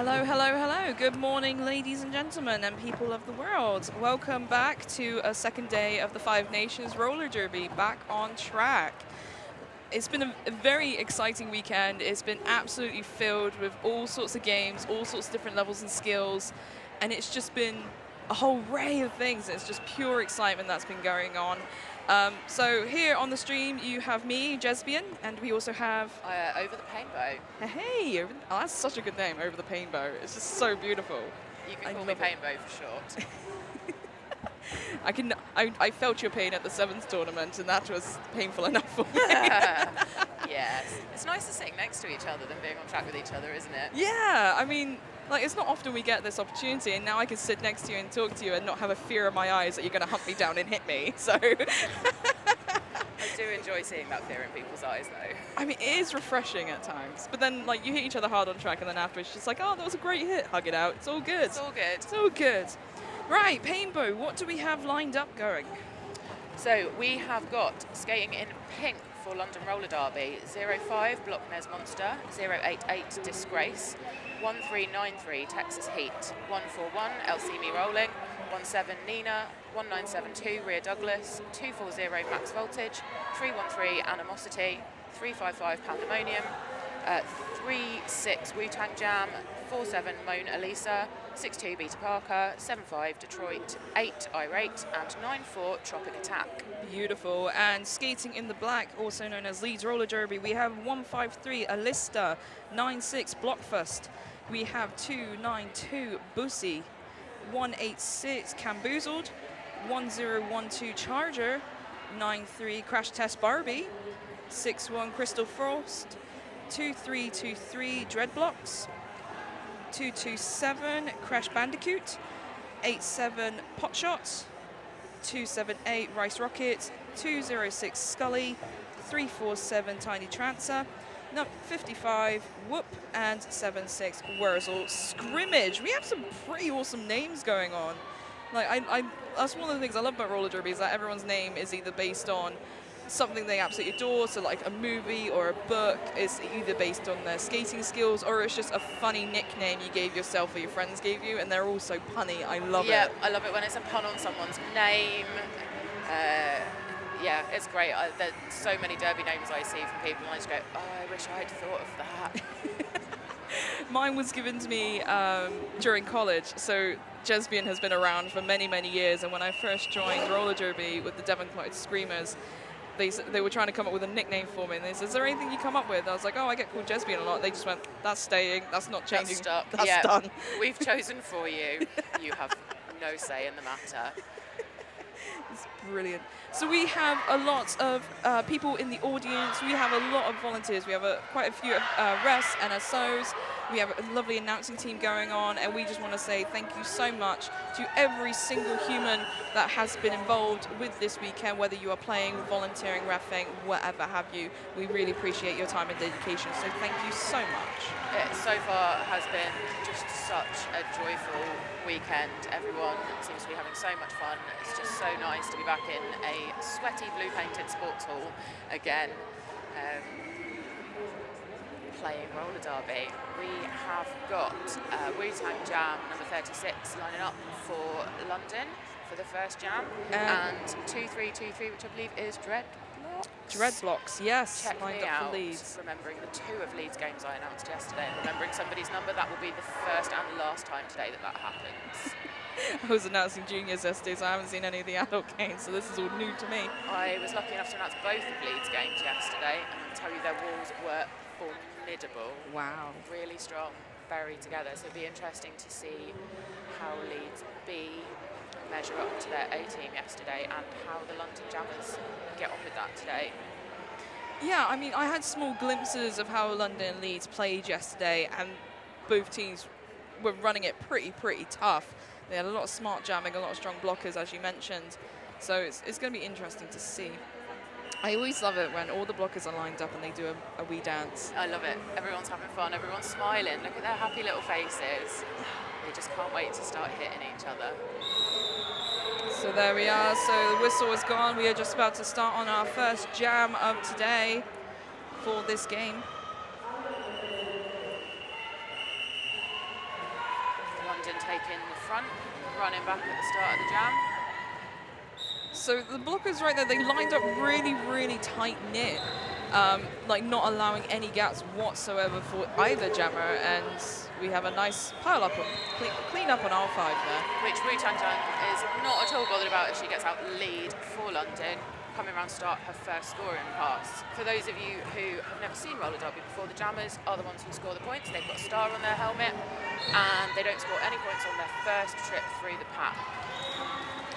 Hello, hello, hello. Good morning, ladies and gentlemen, and people of the world. Welcome back to a second day of the Five Nations Roller Derby, back on track. It's been a very exciting weekend. It's been absolutely filled with all sorts of games, all sorts of different levels and skills, and it's just been a whole array of things. It's just pure excitement that's been going on. So here on the stream, you have me, Jesbian, and we also have... Over the Painbow. Hey, that's such a good name, Over the Painbow. It's just so beautiful. You can call me Painbow for short. I felt your pain at the sevens tournament, and that was painful enough for me. Yes. It's nicer sitting next to each other than being on track with each other, isn't it? Yeah, I mean, like, it's not often we get this opportunity, and now I can sit next to you and talk to you and not have a fear in my eyes that you're going to hunt me down and hit me, so... I do enjoy seeing that fear in people's eyes, though. I mean, it is refreshing at times, but then, like, you hit each other hard on track, and then afterwards, it's just like, oh, that was a great hit, hug it out, it's all good. It's all good. It's all good. Right, Painbow, what do we have lined up going? So we have got skating in pink for London Roller Derby, 05 Block Nez Monster, 088 Disgrace, 1393 Texas Heat, 141 LC Me Rolling, 17 Nina, 1972 Rhea Douglas, 240 Max Voltage, 313 Animosity, 355 Pandemonium, 36 Wu-Tang Jam, 47 Moan Elisa, 62 Beta Parker, 75 Detroit, 8 Irate, and 94 Tropic Attack. Beautiful. And skating in the black, also known as Leeds Roller Derby, we have 153 Alista, 96 Blockfust. We have 292 Bussy, 186 Camboozled, 1012 Charger, 93 Crash Test Barbie, 61 Crystal Frost, 2323 Dreadblocks, 227 Crash Bandicoot, 87 Potshots, 278 Rice Rocket, 206 Scully, 347 Tiny Trancer, 55 Whoop, and 76 Wurzel Scrimmage. We have some pretty awesome names going on. Like that's one of the things I love about roller derby is that everyone's name is either based on something they absolutely adore, so like a movie or a book is either based on their skating skills or it's just a funny nickname you gave yourself or your friends gave you, and they're all so punny. I love it. Yeah, I love it when it's a pun on someone's name. Yeah, it's great. There's so many derby names I see from people and I just go, oh, I wish I'd thought of that. Mine was given to me during college, so Jesbian has been around for many, many years, and when I first joined roller derby with the Devonport Screamers, they were trying to come up with a nickname for me, and they said, is there anything you come up with? I was like, oh, I get called Jesbian a lot. They just went, that's staying, that's not changing. That's stuck. That's yeah. done. We've chosen for you. You have no say in the matter. It's brilliant. So we have a lot of people in the audience. We have a lot of volunteers. We have quite a few refs and SOs. We have a lovely announcing team going on, and we just want to say thank you so much to every single human that has been involved with this weekend, whether you are playing, volunteering, reffing, whatever have you. We really appreciate your time and dedication, so thank you so much. It so far has been just such a joyful weekend. Everyone seems to be having so much fun. It's just so nice to be back in a sweaty blue-painted sports hall again. Playing roller derby. We have got Wu-Tang Jam number 36 lining up for London for the first jam, and 2323, which I believe is Dreadblocks, yes. Check lined me up out. for Leeds. Remembering the 2 of Leeds games I announced yesterday, and remembering somebody's number, that will be the first and last time today that happens. I was announcing juniors yesterday, so I haven't seen any of the adult games, so this is all new to me. I was lucky enough to announce both of Leeds games yesterday, and I can tell you their walls were formidable. Wow. Really strong, very together. So it'll be interesting to see how Leeds B measure up to their A team yesterday and how the London Jammers get on with that today. Yeah, I mean, I had small glimpses of how London and Leeds played yesterday, and both teams were running it pretty tough. They had a lot of smart jamming, a lot of strong blockers, as you mentioned. So it's going to be interesting to see. I always love it when all the blockers are lined up and they do a wee dance. I love it. Everyone's having fun. Everyone's smiling. Look at their happy little faces. They just can't wait to start hitting each other. So there we are. So the whistle is gone. We are just about to start on our first jam of today for this game. taking the front, running back at the start of the jam. So the blockers right there, they lined up really, really tight-knit, like not allowing any gaps whatsoever for either jammer, and we have a nice pile-up, clean up on R5 there. Which Wu Tangjang is not at all bothered about if she gets out lead for London, coming around to start her first scoring pass. For those of you who have never seen roller derby before, the jammers are the ones who score the points. They've got a star on their helmet, and they don't score any points on their first trip through the pack.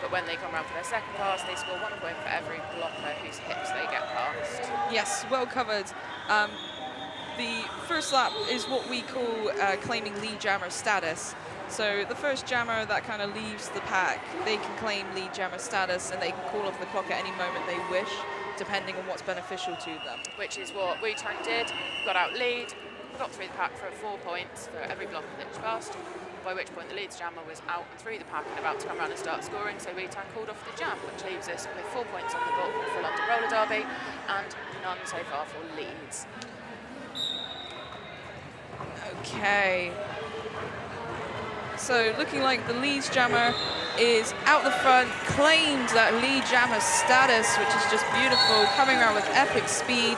But when they come around for their second pass, they score 1 point for every blocker whose hips they get past. Yes, well covered. The first lap is what we call claiming lead jammer status. So the first jammer that kind of leaves the pack, they can claim lead jammer status, and they can call off the clock at any moment they wish, depending on what's beneficial to them. Which is what Wu Tang did, got out lead, got through the pack for 4 points for every blocker that she passed, by which point the Leeds jammer was out and through the pack and about to come around and start scoring, so Wu Tang called off the jam, which leaves us with 4 points on the board for London Roller Derby, and none so far for Leeds. Okay. So looking like the Leeds jammer is out the front, claimed that lead jammer status, which is just beautiful, coming around with epic speed.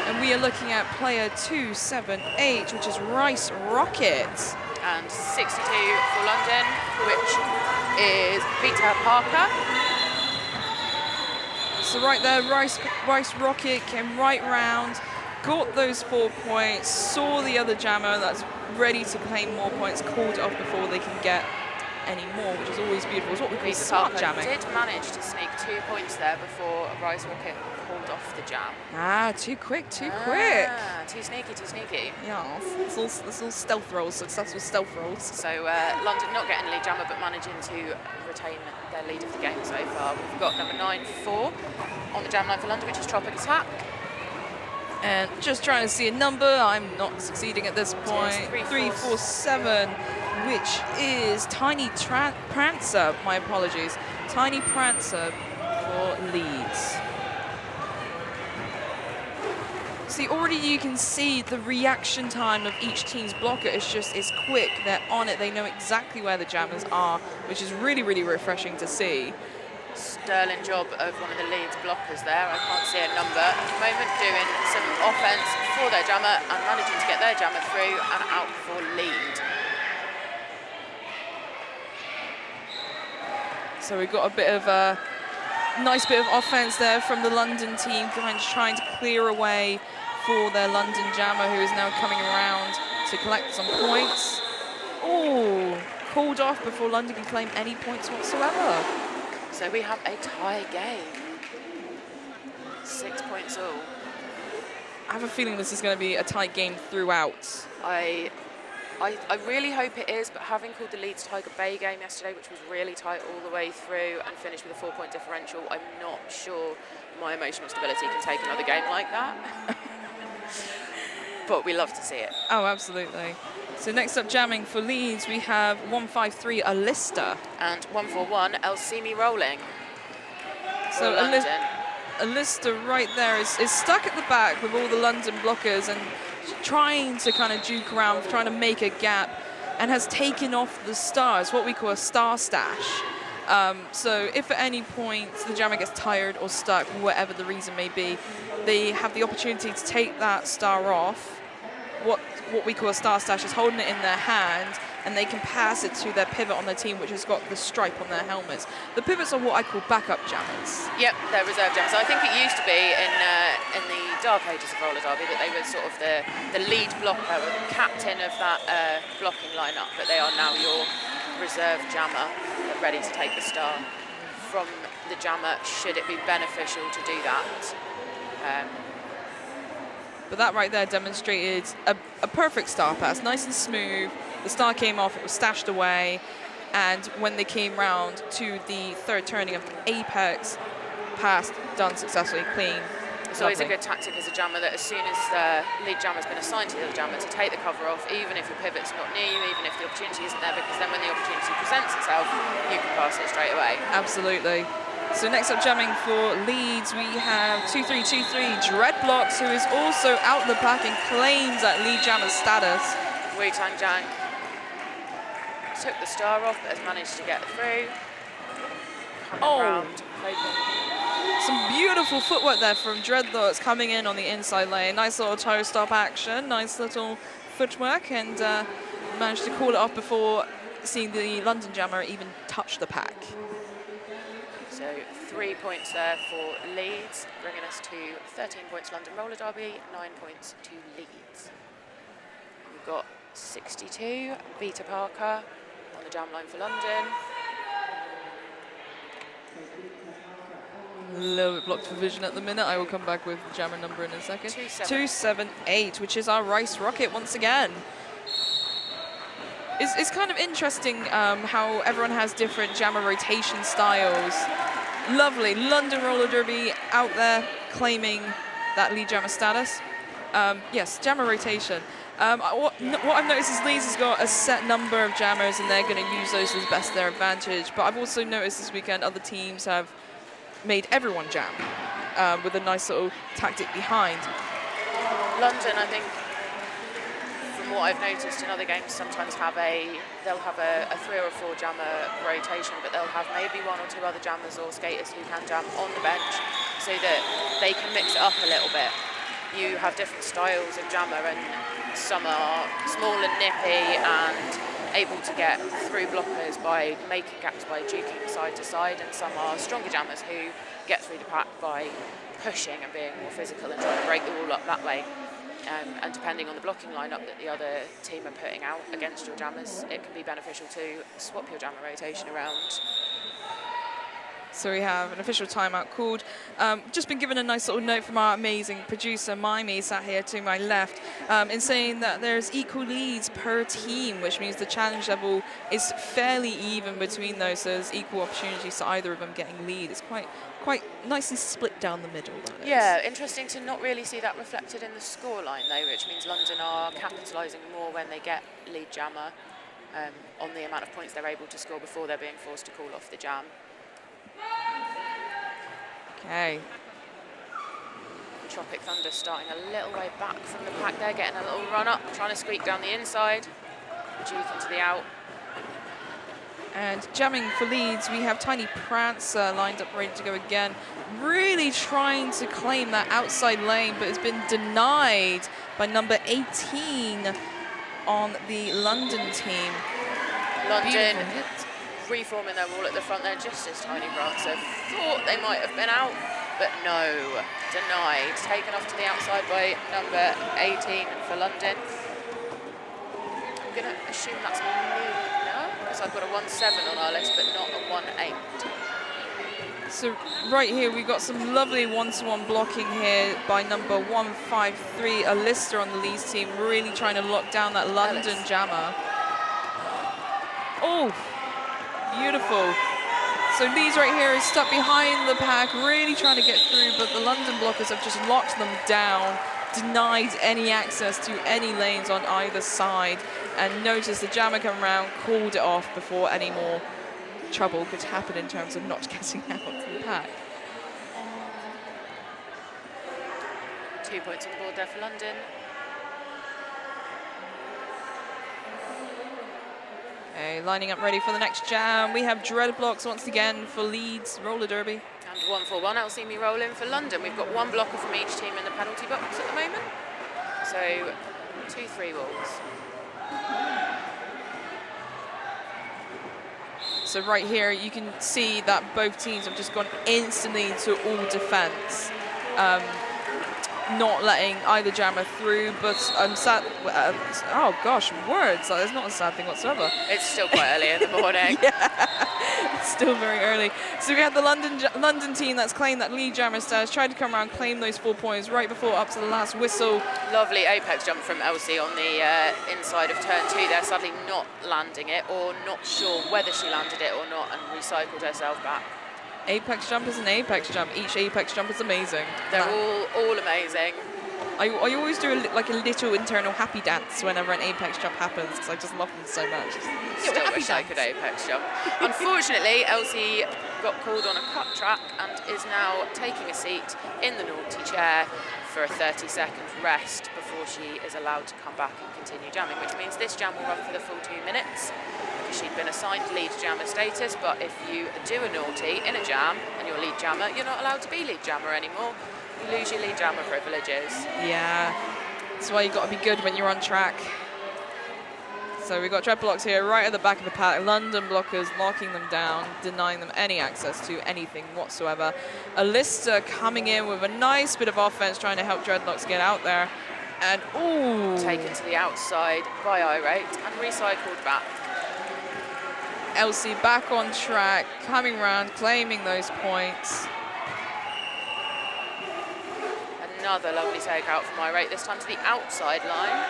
And we are looking at player 278, which is Rice Rocket. And 62 for London, which is Vita Parker. So right there, Rice Rocket came right round, got those 4 points, saw the other jammer that's ready to claim more points, called it off before they can get any more, which is always beautiful. It's what we call Vita smart Parker jamming. did manage to sneak 2 points there before Rice Rocket called off the jam. Ah, too quick, too quick. Too sneaky, too sneaky. Yeah, it's all stealth rolls, successful stealth rolls. So London not getting lead jammer, but managing to retain their lead of the game so far. We've got number 9-4 on the jam line for London, which is Tropic Attack. And just trying to see a number, I'm not succeeding at this point. 347, which is Tiny Prancer, my apologies. Tiny Prancer for Leeds. See, already you can see the reaction time of each team's blocker is quick. They're on it, they know exactly where the jammers are, which is really, really refreshing to see. Sterling job of one of the Leeds blockers there. I can't see a number at the moment, doing some offense for their jammer and managing to get their jammer through and out for lead. So we've got a bit of a nice bit of offense there from the London team, trying to clear away for their London jammer, who is now coming around to collect some points. Oh, called off before London can claim any points whatsoever. So we have a tie game. 6 points all. I have a feeling this is going to be a tight game throughout. I really hope it is, but having called the Leeds Tiger Bay game yesterday, which was really tight all the way through and finished with a 4-point differential, I'm not sure my emotional stability can take another game like that. But we love to see it. Oh, absolutely. So next up jamming for Leeds, we have 153 Alista. And 141 El Simi Rolling. So Alista right there is stuck at the back with all the London blockers and trying to kind of juke around, trying to make a gap, and has taken off the stars, what we call a star stash. So if at any point the jammer gets tired or stuck, whatever the reason may be, they have the opportunity to take that star off. What we call a star stash is holding it in their hand, and they can pass it to their pivot on their team, which has got the stripe on their helmets. The pivots are what I call backup jammers. Yep, they're reserve jammers. I think it used to be in the dark ages of roller derby that they were sort of the lead blocker, the captain of that blocking lineup, but they are now your reserve jammer, ready to take the star from the jammer should it be beneficial to do that. But that right there demonstrated a perfect star pass, nice and smooth. The star came off, it was stashed away, and when they came round to the third turning of Apex, passed, done successfully, clean. It's always a good tactic as a jammer that as soon as the lead jammer's been assigned to the other jammer, to take the cover off, even if your pivot's not near you, even if the opportunity isn't there, because then when the opportunity presents itself, you can pass it straight away. Absolutely. So next up jamming for Leeds, we have 2323 Dreadblocks, who is also out the pack and claims that lead jammer status. Wu Tangjang took the star off, but has managed to get through. Coming round, hoping. Some beautiful footwork there from Dreadlocks coming in on the inside lane. Nice little toe stop action, nice little footwork, and managed to call it off before seeing the London Jammer even touch the pack. So 3 points there for Leeds, bringing us to 13 points London Roller Derby, 9 points to Leeds. We've got 62, Beta Parker on the jam line for London. A little bit blocked for vision at the minute. I will come back with the jammer number in a second. 278, which is our Rice Rocket once again. It's kind of interesting how everyone has different jammer rotation styles. Lovely. London Roller Derby out there claiming that lead jammer status. Yes, jammer rotation. What I've noticed is Leeds has got a set number of jammers and they're going to use those as best their advantage. But I've also noticed this weekend other teams have made everyone jam with a nice little tactic behind. London, I think, from what I've noticed in other games, sometimes they'll have a 3 or 4 jammer rotation, but they'll have maybe 1 or 2 other jammers or skaters who can jam on the bench so that they can mix it up a little bit. You have different styles of jammer, and some are small and nippy and able to get through blockers by making gaps by juking side to side, and some are stronger jammers who get through the pack by pushing and being more physical and trying to break the wall up that way. And depending on the blocking lineup that the other team are putting out against your jammers, it can be beneficial to swap your jammer rotation around. So we have an official timeout called. Just been given a nice little note from our amazing producer, Mimey, sat here to my left, in saying that there's equal leads per team, which means the challenge level is fairly even between those, so there's equal opportunities to either of them getting lead. It's quite nicely split down the middle. Yeah, interesting to not really see that reflected in the scoreline though, which means London are capitalising more when they get lead jammer on the amount of points they're able to score before they're being forced to call off the jam. Okay. Tropic Thunder starting a little way back from the pack there, getting a little run up, trying to squeak down the inside. Duke into the out. And jamming for Leeds, we have Tiny Prancer lined up ready to go again. Really trying to claim that outside lane, but it's been denied by number 18 on the London team. London reforming their wall at the front there, just as Tiny Prancer thought they might have been out, but no, denied. Taken off to the outside by number 18 for London. I'm going to assume that's no, because I've got a 1-7 on our list, but not a 1-8. So right here, we've got some lovely one-to-one blocking here by number 153, Alistair on the Leeds team, really trying to lock down that London jammer. Oh, beautiful. So Leeds right here is stuck behind the pack, really trying to get through, but the London blockers have just locked them down, denied any access to any lanes on either side, and notice the jammer come around, called it off before any more trouble could happen in terms of not getting out of the pack. 2 points on board there for London. Okay, lining up ready for the next jam. We have Dreadblocks once again for Leeds Roller Derby. And 1-4-1, LC roll in for London. We've got 1 blocker from each team in the penalty box at the moment. So 2 3 balls. So right here, you can see that both teams have just gone instantly to all defense, not letting either jammer through, but I'm sad, oh gosh, words, that is not a sad thing whatsoever. It's still quite early in the morning. Yeah, it's still very early. So we had the London team that's claimed that lead jammer status, tried to come around, claim those 4 points right before up to the last whistle. Lovely apex jump from Elsie on the inside of turn 2 there, sadly not landing it, or not sure whether she landed it or not, and recycled herself back. Apex jump is an apex jump. Each apex jump is amazing. They're all amazing. I always do like a little internal happy dance whenever an apex jump happens because I just love them so much. Still wish I could apex jump. Unfortunately, Elsie got called on a cut track and is now taking a seat in the naughty chair for a 30-second rest before she is allowed to come back and continue jamming, which means this jam will run for the full 2 minutes. because she'd been assigned lead jammer status, but if you do a naughty in a jam and you're lead jammer, you're not allowed to be lead jammer anymore. You lose your lead jammer privileges. Yeah, that's why you've got to be good when you're on track. So we've got tread blocks here right at the back of the pack. London blockers locking them down, denying them any access to anything whatsoever. Alista coming in with a nice bit of offense, trying to help Dreadlocks get out there. And, ooh. Taken to the outside by Irate and recycled back. Elsie back on track, coming around, claiming those points. Another lovely takeout from Irate, this time to the outside line.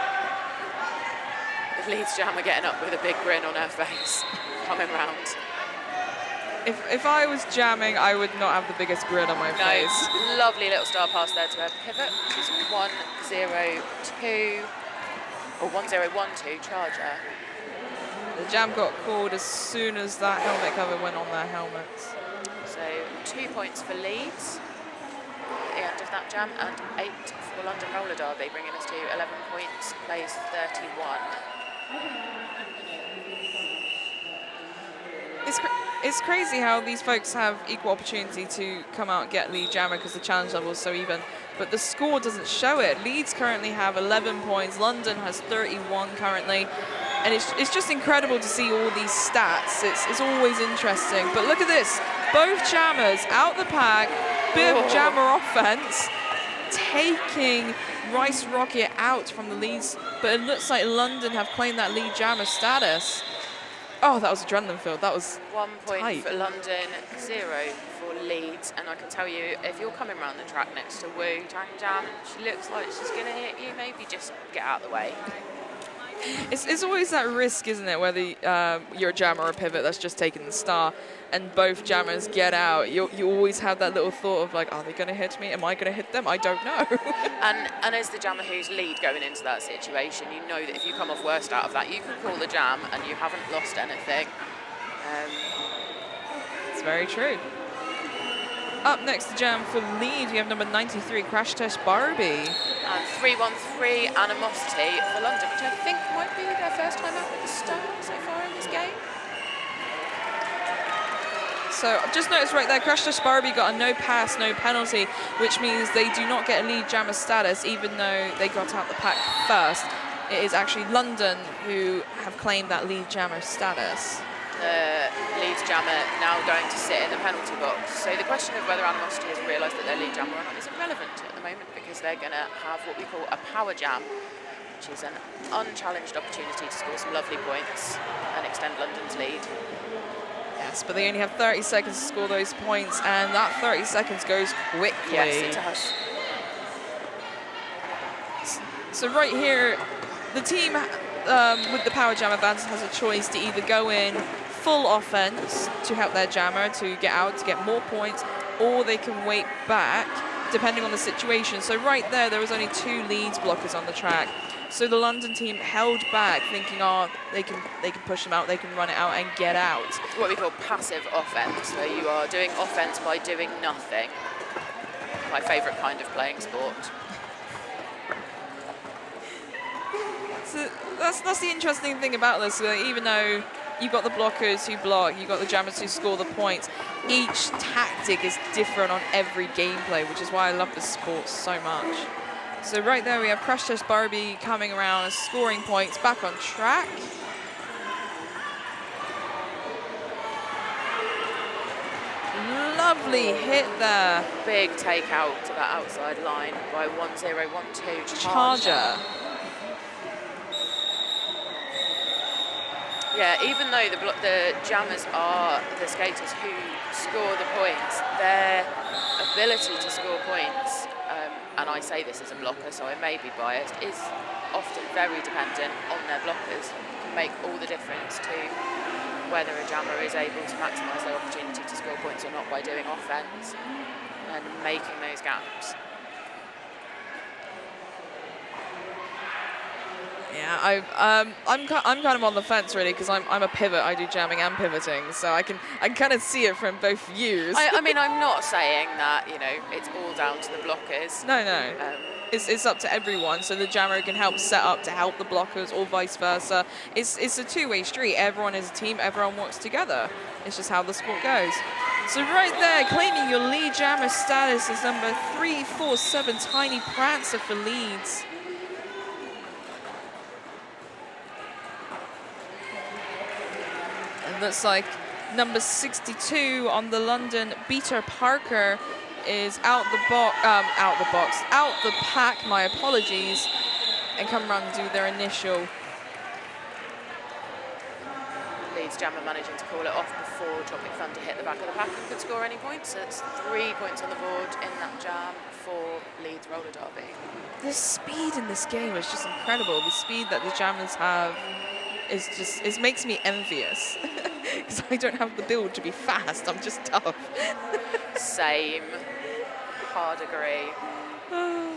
Leeds jammer getting up with a big grin on her face, coming round. If I was jamming, I would not have the biggest grin on my face. Lovely little star pass there to her pivot, which is 1-0-2, or 1-0-1-2 charger. The jam got called as soon as that helmet cover went on their helmets. So 2 points for Leeds at the end of that jam, and 8 for London Roller Derby, bringing us to 11 points, place 31. It's crazy how these folks have equal opportunity to come out and get lead jammer because the challenge level is so even, but the score doesn't show it. Leeds currently have 11 points, London has 31 currently, and it's just incredible to see all these stats. It's always interesting, but look at this, both jammers out the pack, bit of jammer offense, taking Rice Rocket out from the leads, but it looks like London have claimed that lead jammer status. Oh, that was adrenaline filled. That was 1 point tight. for London, 0 for Leeds. And I can tell you, if you're coming around the track next to Wu Tang Jam, she looks like she's going to hit you, maybe just get out of the way. It's always that risk, isn't it? Whether you're a jammer or a pivot that's just taking the star, and both jammers get out. You always have that little thought of like, are they going to hit me? Am I going to hit them? I don't know. and as the jammer who's lead going into that situation, you know that if you come off worst out of that, you can call the jam and you haven't lost anything. It's very true. Up next to jam for Leeds, we have number 93, Crash Test Barbie. And 313 Animosity for London, which I think might be their first time out with the star so far in this game. So I've just noticed right there, Crash Test Barbie got a no pass, no penalty, which means they do not get a lead jammer status, even though they got out the pack first. It is actually London who have claimed that lead jammer status. Leeds jammer now going to sit in the penalty box. So the question of whether Animosity has realised that they're lead jammer or not is irrelevant at the moment, because they're going to have what we call a power jam, which is an unchallenged opportunity to score some lovely points and extend London's lead. Yes, but they only have 30 seconds to score those points, and that 30 seconds goes quickly. Yes, it does. So right here, the team with the power jam advantage has a choice to either go in full offense to help their jammer to get out, to get more points, or they can wait back, depending on the situation. So right there was only 2 Leeds blockers on the track. So the London team held back, thinking, oh, they can push them out, they can run it out and get out. What we call passive offense, where you are doing offense by doing nothing. My favourite kind of playing sport. So that's the interesting thing about this. Even though you've got the blockers who block, you've got the jammers who score the points, each tactic is different on every gameplay, which is why I love this sport so much. So right there we have Crash Test Barbie coming around and scoring points, back on track. Lovely hit there. Big takeout to that outside line by 1-0-1-2 Charger. Yeah, even though the jammers are the skaters who score the points, their ability to score points, and I say this as a blocker, so I may be biased, is often very dependent on their blockers. It can make all the difference to whether a jammer is able to maximise their opportunity to score points or not by doing offence and making those gaps. Yeah, I'm kind of on the fence really, because I'm a pivot. I do jamming and pivoting, so I can kind of see it from both views. I mean, I'm not saying that it's all down to the blockers. No. It's up to everyone, so the jammer can help set up to help the blockers or vice versa. It's a two-way street. Everyone is a team. Everyone works together. It's just how the sport goes. So right there, claiming your lead jammer status is number 347, Tiny Prancer for Leeds. And looks like number 62 on the London, Peter Parker, is out the pack, my apologies, and come around and do their initial. Leeds jammer managing to call it off before Tropic Thunder hit the back of the pack and could score any points. So it's 3 points on the board in that jam for Leeds roller derby. The speed in this game is just incredible. The speed that the jammers have is just, it makes me envious. Because I don't have the build to be fast, I'm just tough. Same. Hard agree.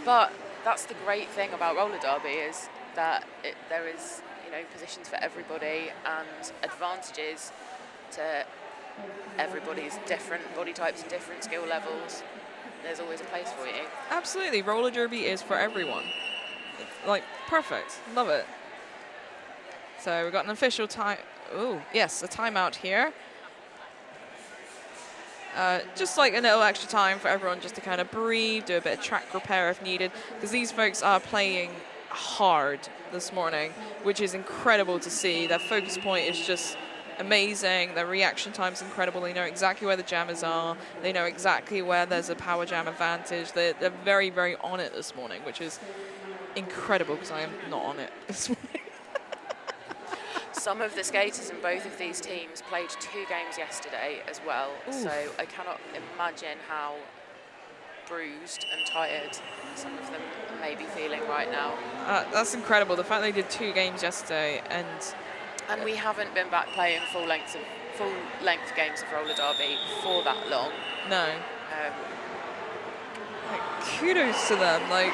But that's the great thing about roller derby, is that there is, you know, positions for everybody and advantages to everybody's different body types and different skill levels. There's always a place for you. Absolutely, roller derby is for everyone. Like, perfect, love it. So we've got an official time. Oh, yes, a timeout here. Just like a little extra time for everyone just to kind of breathe, do a bit of track repair if needed, because these folks are playing hard this morning, which is incredible to see. Their focus point is just amazing. Their reaction time's incredible. They know exactly where the jammers are. They know exactly where there's a power jam advantage. They're very, very on it this morning, which is incredible because I am not on it this morning. Some of the skaters in both of these teams played 2 games yesterday as well. Oof. So I cannot imagine how bruised and tired some of them may be feeling right now. That's incredible. The fact they did 2 games yesterday, and we haven't been back playing full length games of roller derby for that long. No. Like, kudos to them. Like,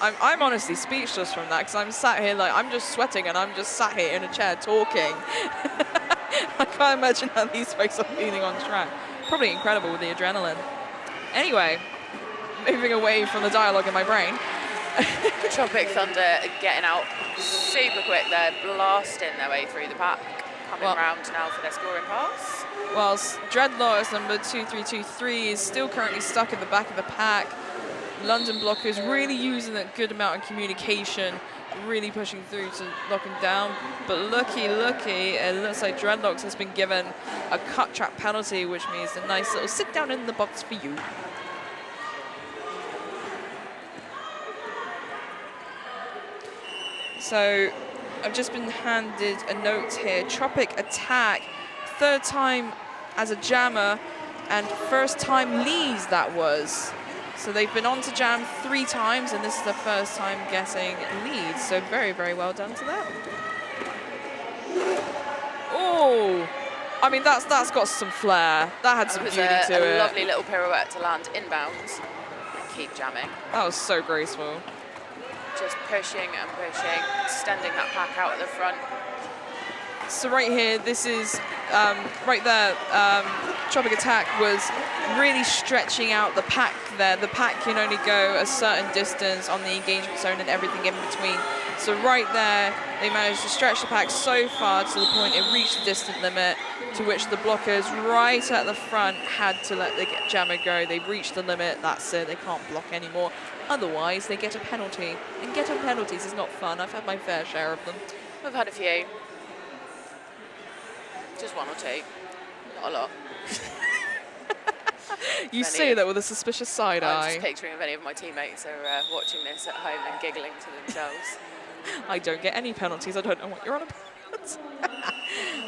I'm honestly speechless from that, because I'm sat here like I'm just sweating and I'm just sat here in a chair talking. I can't imagine how these folks are feeling on track. Probably incredible with the adrenaline. Anyway, moving away from the dialogue in my brain. Tropic Thunder getting out super quick there, blasting their way through the pack, coming round now for their scoring pass. Whilst Dreadlocks number 2323 is still currently stuck at the back of the pack. London blockers really using a good amount of communication, really pushing through to lock him down. But looky, it looks like Dreadlocks has been given a cut track penalty, which means a nice little sit down in the box for you. So I've just been handed a note here. Tropic Attack, 3rd time as a jammer and 1st time Leeds that was. So they've been on to jam 3 times, and this is the 1st time getting Leeds. So very, very well done to them. Oh, I mean, that's got some flair. That had some beauty to it. That was a lovely little pirouette to land inbounds and keep jamming. That was so graceful. Just pushing and pushing, extending that pack out at the front. So right here, this is right there. Tropic Attack was really stretching out the pack there. The pack can only go a certain distance on the engagement zone and everything in between. So right there, they managed to stretch the pack so far to the point it reached the distance limit, to which the blockers right at the front had to let the jammer go. They've reached the limit, that's it, they can't block anymore. Otherwise, they get a penalty. And getting penalties is not fun. I've had my fair share of them. We've had a few. Just 1 or 2. Not a lot. You say that with a suspicious side eye. I'm just picturing if any of my teammates are watching this at home and giggling to themselves. I don't get any penalties. I don't know what you're on about.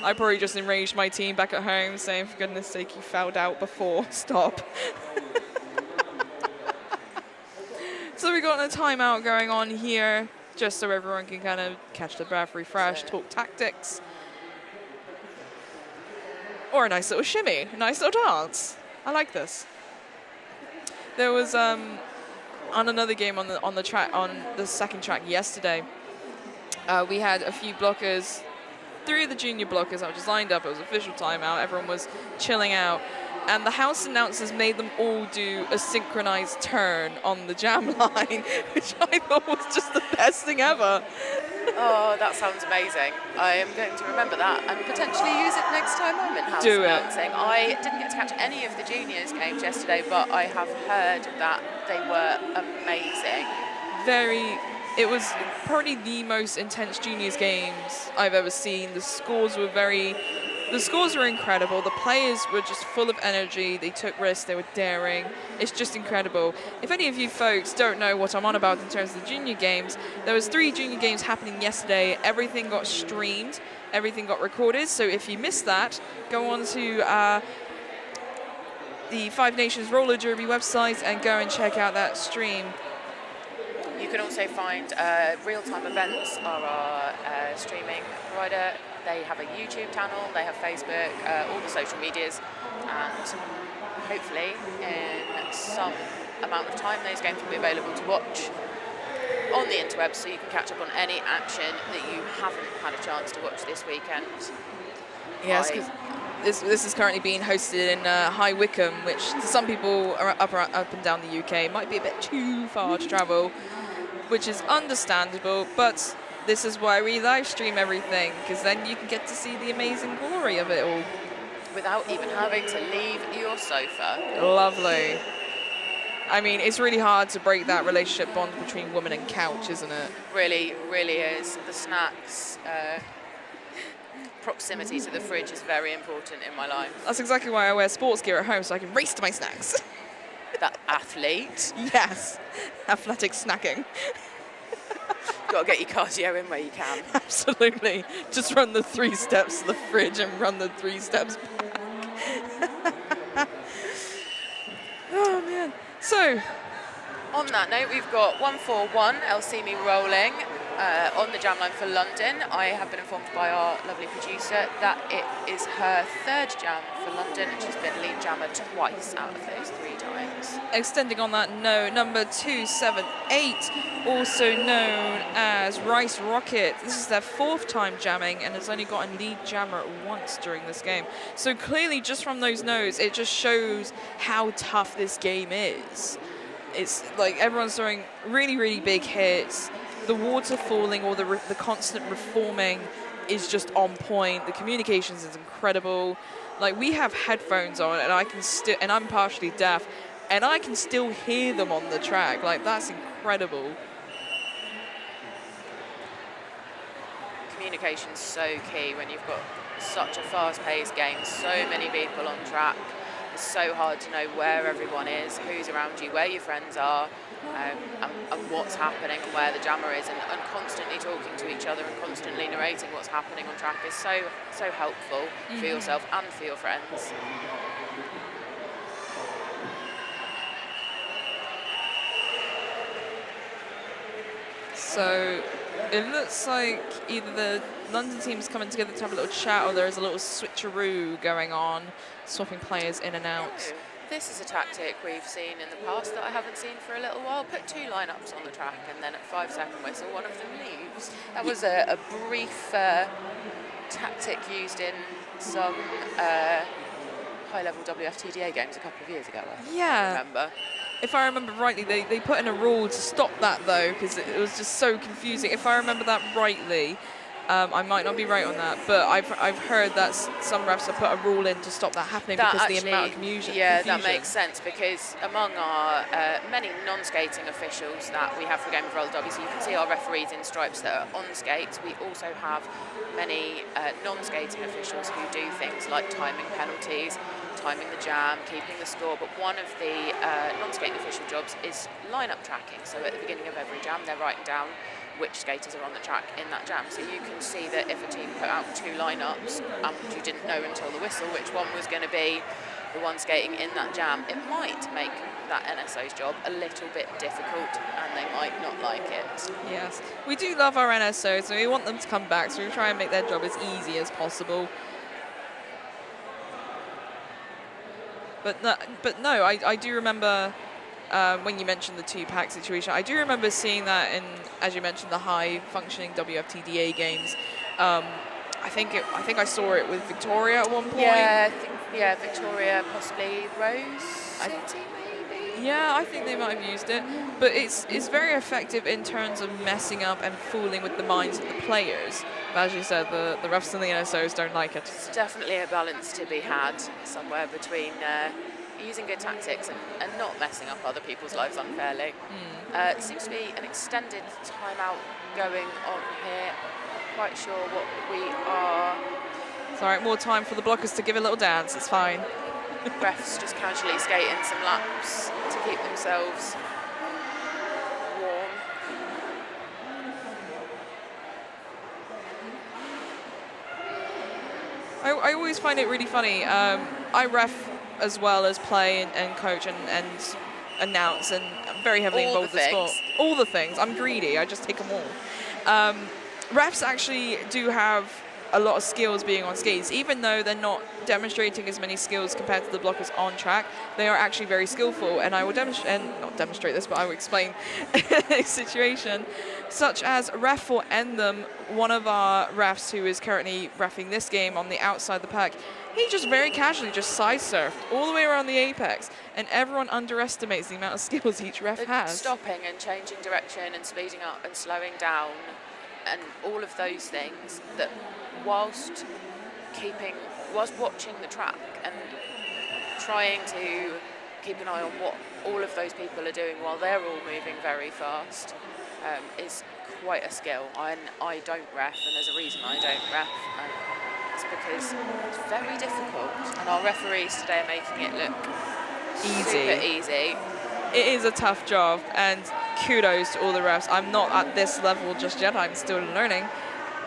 I probably just enraged my team back at home, saying, for goodness sake, you fouled out before. Stop. So we got a timeout going on here, just so everyone can kind of catch the breath, refresh, talk tactics. Or a nice little shimmy, a nice little dance. I like this. There was on another game on the track, on the 2nd track yesterday, we had a few blockers 3 of the junior blockers I just lined up. It was official timeout. Everyone was chilling out. And the house announcers made them all do a synchronized turn on the jam line, which I thought was just the best thing ever. Oh, that sounds amazing. I am going to remember that and potentially use it next time I'm in house Do it. announcing. I didn't get to catch any of the juniors games yesterday, but I have heard that they were amazing. It was probably the most intense juniors games I've ever seen. The scores were incredible. The players were just full of energy. They took risks. They were daring. It's just incredible. If any of you folks don't know what I'm on about in terms of the junior games, there was 3 junior games happening yesterday. Everything got streamed. Everything got recorded. So if you missed that, go on to the Five Nations Roller Derby website and go and check out that stream. You can also find real-time events are our streaming provider. They have a YouTube channel, they have Facebook, all the social medias, and hopefully in some amount of time those games will be available to watch on the interwebs, so you can catch up on any action that you haven't had a chance to watch this weekend. Yes, because this is currently being hosted in High Wycombe, which to some people are up and down the UK might be a bit too far to travel, which is understandable, but this is why we live stream everything, because then you can get to see the amazing glory of it all. Without even having to leave your sofa. Lovely. I mean, it's really hard to break that relationship bond between woman and couch, isn't it? Really, really is. The snacks, proximity to the fridge is very important in my life. That's exactly why I wear sports gear at home, so I can race to my snacks. That athlete. Yes, athletic snacking. Got to get your cardio in where you can. Absolutely. Just run the 3 steps to the fridge and run the 3 steps back. Oh, man. So, on that note, we've got 141 Elsimi rolling on the jam line for London. I have been informed by our lovely producer that it is her 3rd jam for London, and she's been lead jammer twice out of those 3 times. Extending on that note, number 278, also known as Rice Rocket. This is their 4th time jamming and has only gotten lead jammer once during this game. So clearly, just from those notes, it just shows how tough this game is. It's like everyone's throwing really, really big hits. The water falling or the constant reforming is just on point. The communications is incredible. Like, we have headphones on and I can still, and I'm partially deaf, and I can still hear them on the track. Like, that's incredible. Communication's so key when you've got such a fast-paced game, so many people on track. It's so hard to know where everyone is, who's around you, where your friends are, and what's happening and where the jammer is, and constantly talking to each other and constantly narrating what's happening on track is so helpful for yourself and for your friends. So it looks like either the London team's coming together to have a little chat, or there is a little switcheroo going on, swapping players in and out. This is a tactic we've seen in the past that I haven't seen for a little while. Put 2 lineups on the track, and then at 5-second whistle, one of them leaves. That was a brief tactic used in some high-level WFTDA games a couple of years ago. I remember. If I remember rightly, they put in a rule to stop that, though, because it was just so confusing. If I remember that rightly, I might not be right on that, but I've heard that some refs have put a rule in to stop that happening because the amount of confusion. Yeah, that makes sense, because among our many non-skating officials that we have for Game of Roller Derby, so you can see our referees in stripes that are on skates, we also have many non-skating officials who do things like timing penalties, timing the jam, keeping the score, but one of the non-skating official jobs is line-up tracking. So at the beginning of every jam, they're writing down which skaters are on the track in that jam. So you can see that if a team put out 2 lineups and you didn't know until the whistle which one was going to be the one skating in that jam, it might make that NSO's job a little bit difficult and they might not like it. Yes, we do love our NSOs, so we want them to come back, so we try and make their job as easy as possible. But no, I do remember when you mentioned the 2-pack situation, I do remember seeing that in, as you mentioned, the high-functioning WFTDA games. I think I saw it with Victoria at one point. Yeah, Victoria, possibly Rose City, maybe. Yeah, I think they might have used it, but it's very effective in terms of messing up and fooling with the minds of the players. But as you said, the refs and the NSOs don't like it. It's definitely a balance to be had somewhere between using good tactics and not messing up other people's lives unfairly. It seems to be an extended timeout going on here. Not quite sure what we are. It's all right, more time for the blockers to give a little dance. It's fine. Refs just casually skating some laps to keep themselves warm. I always find it really funny. I ref as well as play and coach and announce, and I'm very heavily All involved the in sport. All the things. I'm greedy. I just take them all. Refs actually do have a lot of skills being on skates, even though they're not demonstrating as many skills compared to the blockers on track. They are actually very skillful, and I will not demonstrate this, but I will explain a situation, such as ref for Endham, one of our refs who is currently reffing this game on the outside of the pack. He just very casually just side surfed all the way around the apex, and everyone underestimates the amount of skills each ref has. Stopping and changing direction and speeding up and slowing down and all of those things that whilst watching the track and trying to keep an eye on what all of those people are doing while they're all moving very fast is quite a skill. I don't ref, and there's a reason I don't ref. It's because it's very difficult, and our referees today are making it look super easy. It is a tough job, and kudos to all the refs. I'm not at this level just yet. I'm still learning.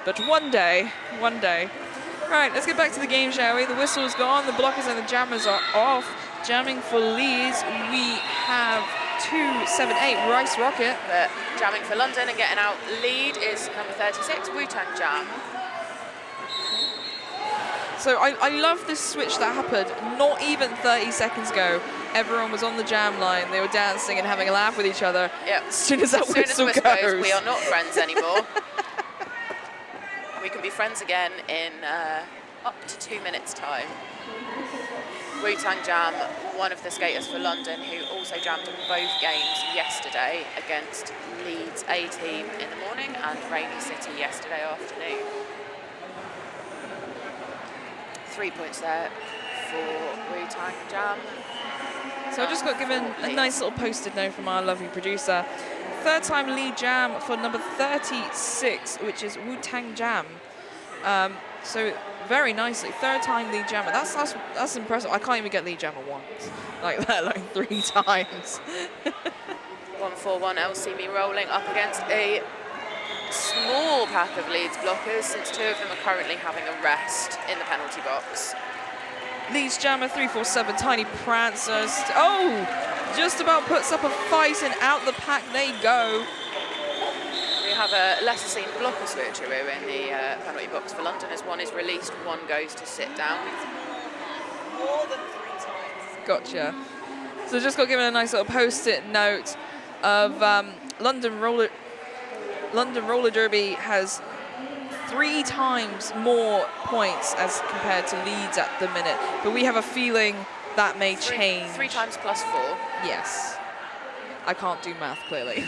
But one day. Right, let's get back to the game, shall we? The whistle's gone, the blockers and the jammers are off. Jamming for Leeds, we have 278, Rice Rocket. But jamming for London and getting out lead is number 36, Wu-Tang Jam. So I love this switch that happened not even 30 seconds ago. Everyone was on the jam line, they were dancing and having a laugh with each other. Yep. As soon as that whistle goes, we are not friends anymore. We can be friends again in up to 2 minutes' time. Wu-Tang Jam, one of the skaters for London, who also jammed in both games yesterday against Leeds A team in the morning and Rainy City yesterday afternoon. 3 points there for Wu-Tang Jam. So I just got given a nice little post-it note from our lovely producer. Third time lead jam for number 36, which is Wu-Tang Jam. So very nicely, third time lead jammer. That's impressive. I can't even get lead jammer once, like that, like 3 times. 141 LCB rolling up against a small pack of Leeds blockers, since 2 of them are currently having a rest in the penalty box. Leeds jammer 347, Tiny Prancers. Oh, just about puts up a fight, and out the pack they go. We have a lesser seen blocker switcheroo in the penalty box for London, as one is released, one goes to sit down. More than 3 times. Gotcha. So just got given a nice little post-it note of London Roller Derby has 3 times more points as compared to Leeds at the minute, but we have a feeling that may change. 3 times plus 4. Yes. I can't do math, clearly.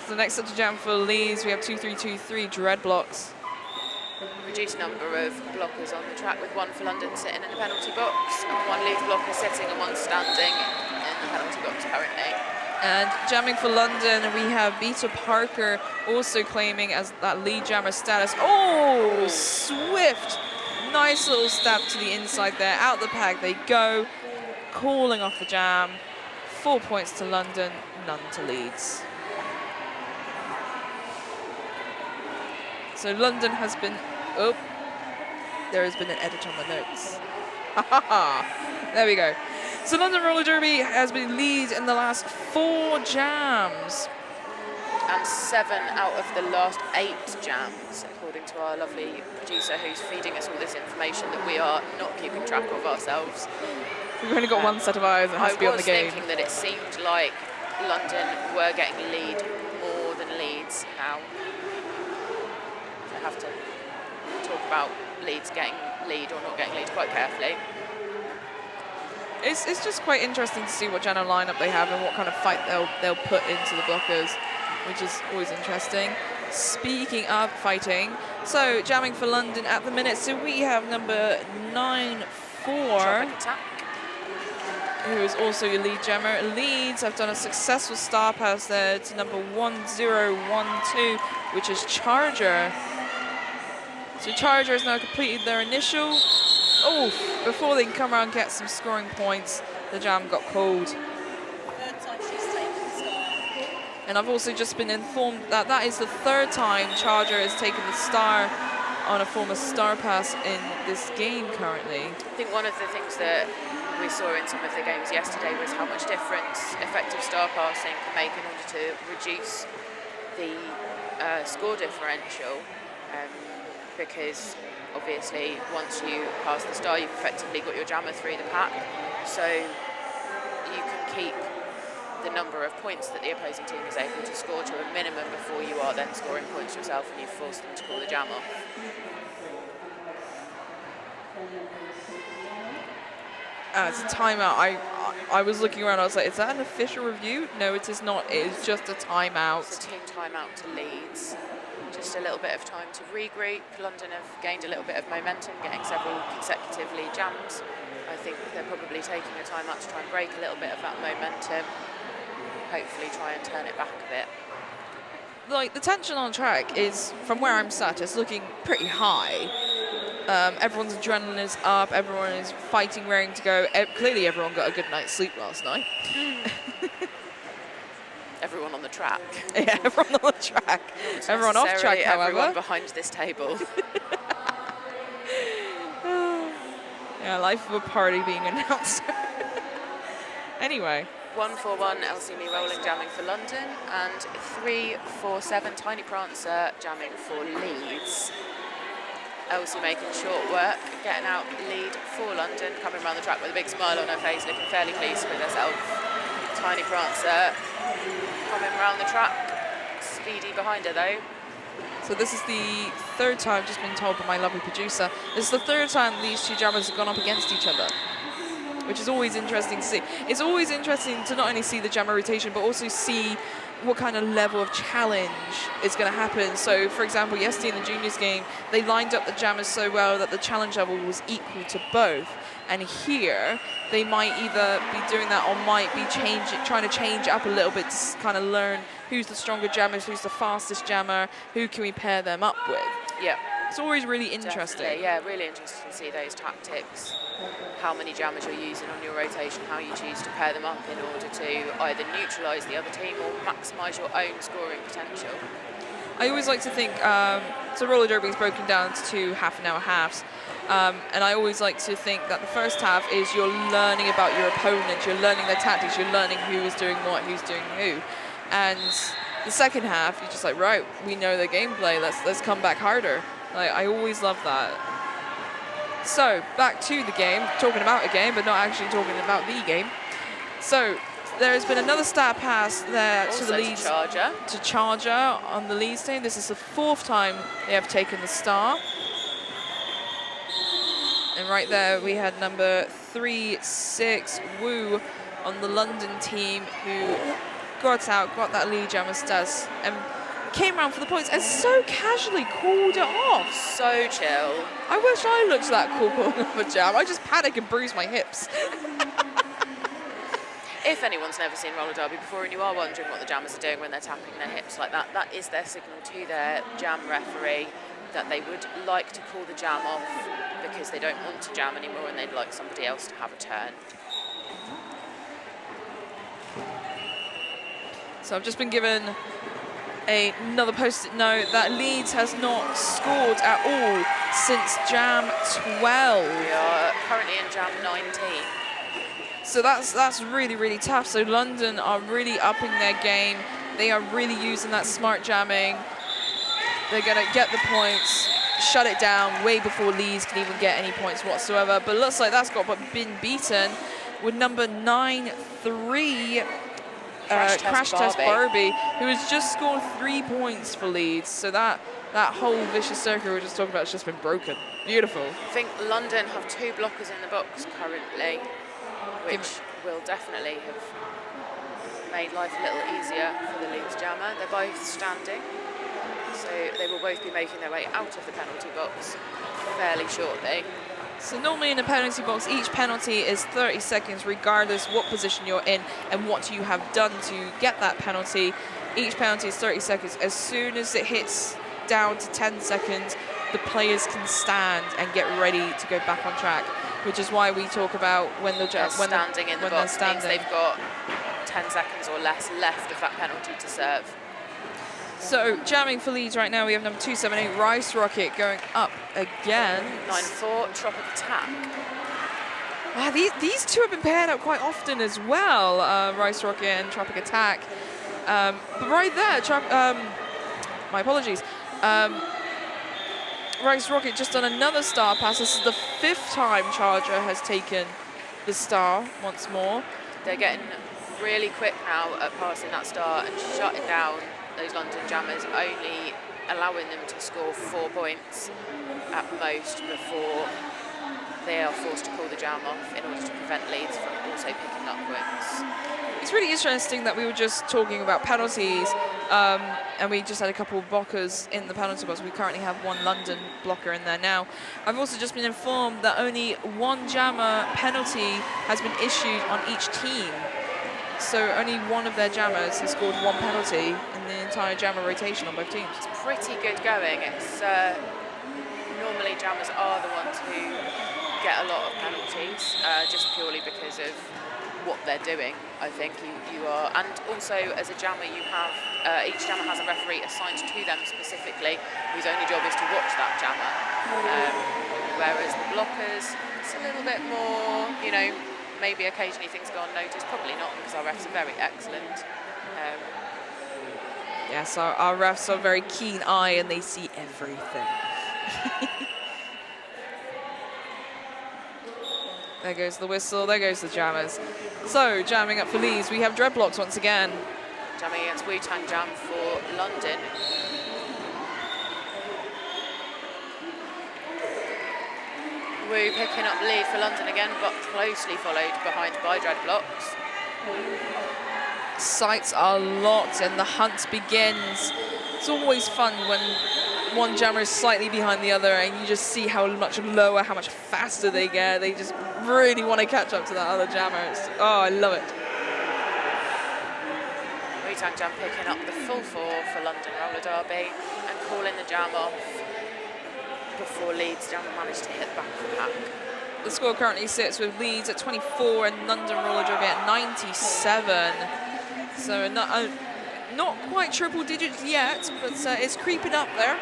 So next set to jam for Leeds, we have 2-3-2-3 Dreadblocks. Reduced number of blockers on the track, with 1 for London sitting in the penalty box and 1 Leeds blocker sitting and 1 standing in the penalty box currently. And jamming for London, we have Beta Parker also claiming as that lead jammer status. Oh, swift. Nice little stab to the inside there. Out the pack they go, calling off the jam. 4 points to London, none to Leeds. So London has been, there has been an edit on the notes. There we go. So London Roller Derby has been lead in the last 4 jams. And 7 out of the last 8 jams, according to our lovely producer who's feeding us all this information that we are not keeping track of ourselves. We've only got one set of eyes that has to be on the game. I was thinking that it seemed like London were getting lead more than Leeds now. have to talk about Leeds getting lead or not getting lead quite carefully. It's just quite interesting to see what general lineup they have and what kind of fight they'll put into the blockers, which is always interesting. Speaking of fighting, so jamming for London at the minute. So we have number 9-4, Tropic Attack, who is also your lead jammer. Leeds have done a successful star pass there to number 1012, which is Charger. So Charger has now completed their initial. Oh, before they can come around and get some scoring points, the jam got called. And I've also just been informed that that is the third time Charger has taken the star on a form of star pass in this game currently. I think one of the things that we saw in some of the games yesterday was how much difference effective star passing can make in order to reduce the score differential, because obviously once you pass the star you've effectively got your jammer through the pack, so you can keep the number of points that the opposing team is able to score to a minimum before you are then scoring points yourself and you force them to call the jam off. It's a timeout. I was looking around, I was like, is that an official review? No, it is not. It is just a timeout. It's a team timeout to Leeds. Just a little bit of time to regroup. London have gained a little bit of momentum, getting several consecutive lead jams. I think they're probably taking a timeout to try and break a little bit of that momentum. Hopefully try and turn it back a bit. Like, the tension on track is, from where I'm sat, it's looking pretty high. Everyone's adrenaline is up, everyone is fighting, raring to go. Clearly everyone got a good night's sleep last night. Everyone on the track. Yeah, everyone on the track. Everyone off track, however. Everyone behind this table. Yeah, life of a party being announced. Anyway. 141 LCME rolling jamming for London, and 347 Tiny Prancer jamming for Leeds. Elsie making short work, getting out lead for London, coming around the track with a big smile on her face, looking fairly pleased with herself. Tiny Prancer coming around the track, speedy behind her though. So this is the third time, just been told by my lovely producer, this is the third time these two jammers have gone up against each other, which is always interesting to see. It's always interesting to not only see the jammer rotation, but also see what kind of level of challenge is going to happen. So, for example, yesterday in the juniors game, they lined up the jammers so well that the challenge level was equal to both. And here, they might either be doing that or might be trying to change up a little bit to kind of learn who's the stronger jammers, who's the fastest jammer, who can we pair them up with. Yeah. It's always really interesting. Definitely, yeah, really interesting to see those tactics, how many jammers you're using on your rotation, how you choose to pair them up in order to either neutralise the other team or maximise your own scoring potential. I always like to think, so roller derby is broken down into two half-an-hour halves, and I always like to think that the first half is you're learning about your opponent, you're learning their tactics, you're learning who is doing what, who's doing who, and the second half, you're just like, right, we know their gameplay, let's come back harder. Like, I always love that. So, back to the game, talking about a game, but not actually talking about the game. So, there's been another stat pass there Also to the Leeds. To Charger on the Leeds team. This is the fourth time they have taken the star. And right there, we had number 3-6, Wu, on the London team, who got that lead jammer stats and came around for the points and so casually called it off. So chill. I wish I looked that cool calling off a jam. I just panic and bruise my hips. If anyone's never seen roller derby before and you are wondering what the jammers are doing when they're tapping their hips like that, that is their signal to their jam referee that they would like to call the jam off because they don't want to jam anymore and they'd like somebody else to have a turn. So I've just been given another post-it note that Leeds has not scored at all since Jam 12. We are currently in Jam 19. So that's really, really tough. So London are really upping their game. They are really using that smart jamming. They're going to get the points, shut it down way before Leeds can even get any points whatsoever. But it looks like that's been beaten with number 9-3. Crash Test Barbie, who has just scored 3 points for Leeds. So that that whole vicious circle we were just talking about has just been broken. Beautiful. I think London have 2 blockers in the box currently, which will definitely have made life a little easier for the Leeds jammer. They're both standing, so they will both be making their way out of the penalty box fairly shortly. So normally in a penalty box, each penalty is 30 seconds regardless what position you're in and what you have done to get that penalty. Each penalty is 30 seconds. As soon as it hits down to 10 seconds, the players can stand and get ready to go back on track, which is why we talk about when standing in the box means they've got 10 seconds or less left of that penalty to serve. So jamming for Leeds right now, we have number 278 Rice Rocket going up again. 9-4 Tropic Attack. Wow, these two have been paired up quite often as well, Rice Rocket and Tropic Attack. But right there, my apologies. Rice Rocket just done another star pass. This is the 5th time Charger has taken the star once more. They're getting really quick now at passing that star and shutting down those London jammers, only allowing them to score 4 points at most before they are forced to call the jam off in order to prevent Leeds from also picking up points. It's really interesting that we were just talking about penalties, and we just had a couple of blockers in the penalty box. We currently have 1 London blocker in there now. I've also just been informed that only 1 jammer penalty has been issued on each team. So only 1 of their jammers has scored 1 penalty in the entire jammer rotation on both teams. It's pretty good going. It's normally jammers are the ones who get a lot of penalties, just purely because of what they're doing. I think you are, and also as a jammer, you have each jammer has a referee assigned to them specifically, whose only job is to watch that jammer. Whereas the blockers, it's a little bit more, you know. Maybe occasionally things go unnoticed, probably not, because our refs are very excellent. Yes, our refs are very keen eye and they see everything. There goes the whistle, there goes the jammers. So, jamming up for Leeds, we have Dreadblocks once again. Jamming against Wu-Tang Jam for London. Wu picking up the lead for London again, but closely followed behind by Dreadblocks. Sights are locked and the hunt begins. It's always fun when one jammer is slightly behind the other and you just see how much lower, how much faster they get. They just really want to catch up to that other jammer. Oh, I love it. Wu-Tang Jam picking up the full 4 for London Roller Derby and calling the jam off before Leeds Jam managed to hit back the pack. The score currently sits with Leeds at 24 and London Roller Derby at 97. So not quite triple digits yet, but it's creeping up there.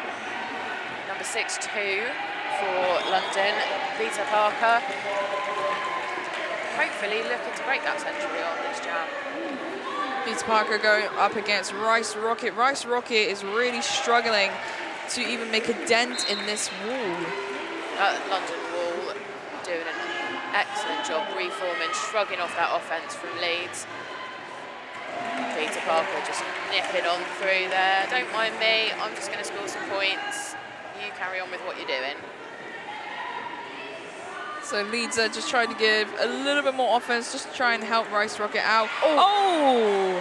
Number 6-2 for London, Peter Parker. Hopefully looking to break that century on this jam. Peter Parker going up against Rice Rocket. Rice Rocket is really struggling to even make a dent in this wall. London wall doing an excellent job reforming, shrugging off that offence from Leeds. Peter Parker just nipping on through there. Don't mind me, I'm just going to score some points. You carry on with what you're doing. So Leeds are just trying to give a little bit more offense, just to try and help Rice Rocket out. Oh,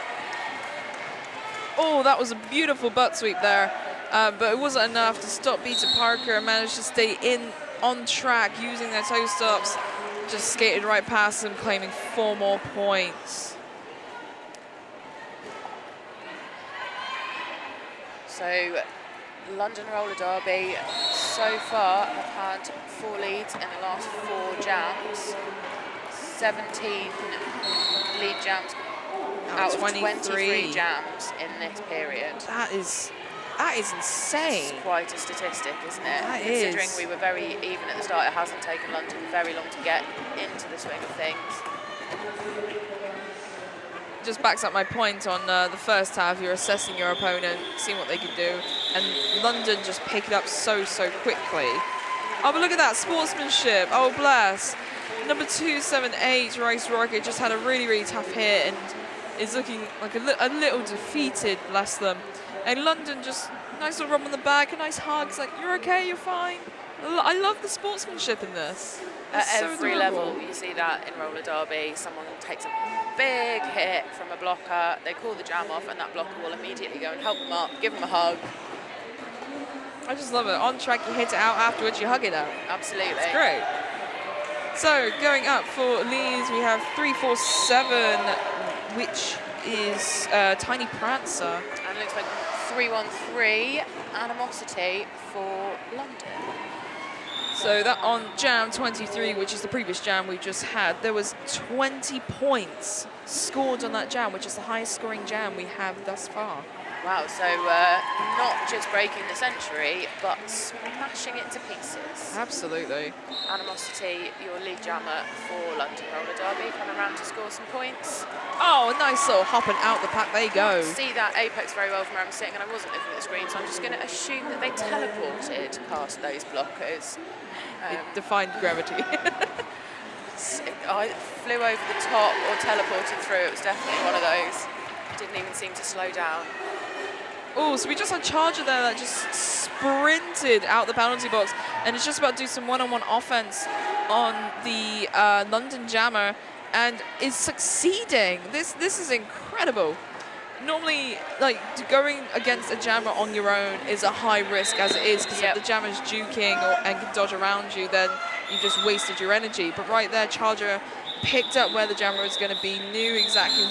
that was a beautiful butt sweep there. But it wasn't enough to stop Peter Parker and managed to stay on track using their toe stops. Just skated right past them, claiming 4 more points. So London Roller Derby so far have had 4 leads in the last 4 jams. 17 lead jams out of 23 jams in this period. That is insane. It's quite a statistic, isn't it? That Considering is. we were very even at the start, it hasn't taken London very long to get into the swing of things. Just backs up my point on the first half. You're assessing your opponent, seeing what they can do, and London just pick it up so quickly. Oh, but look at that sportsmanship. Oh, bless. Number 278 Rice Rocket just had a really tough hit and is looking like a little defeated, bless them. And London just Nice little rub on the back, a nice hug. It's like, you're okay, you're fine. I love the sportsmanship in this. At It's so every adorable. level, you see that in roller derby. Someone takes a big hit from a blocker, they call the jam off, and that blocker will immediately go and help them up, give them a hug. I just love it. On track, you hit it out. Afterwards, you hug it out. Absolutely. It's great. So going up for Leeds, we have 347, which is Tiny Prancer. And it looks like 313 Animosity for London. So that on jam 23, which is the previous jam we just had, there was 20 points scored on that jam, which is the highest scoring jam we have thus far. Wow, so not just breaking the century, but smashing it to pieces. Absolutely. Animosity, your lead jammer for London Roller Derby, coming around to score some points. Oh, a nice little hopping out the pack. They go. See that apex very well from where I'm sitting, and I wasn't looking at the screen, so I'm just going to assume that they teleported past those blockers. It defied gravity. I flew over the top or teleported through. It was definitely one of those. Didn't even seem to slow down. Oh, so we just had Charger there that just sprinted out the penalty box, and it's just about to do some one-on-one offense on the London Jammer, and is succeeding. This is incredible. Normally, like, going against a jammer on your own is a high risk as it is, because if the jammer's juking and can dodge around you, then you just wasted your energy. But right there, Charger picked up where the jammer was going to be, knew exactly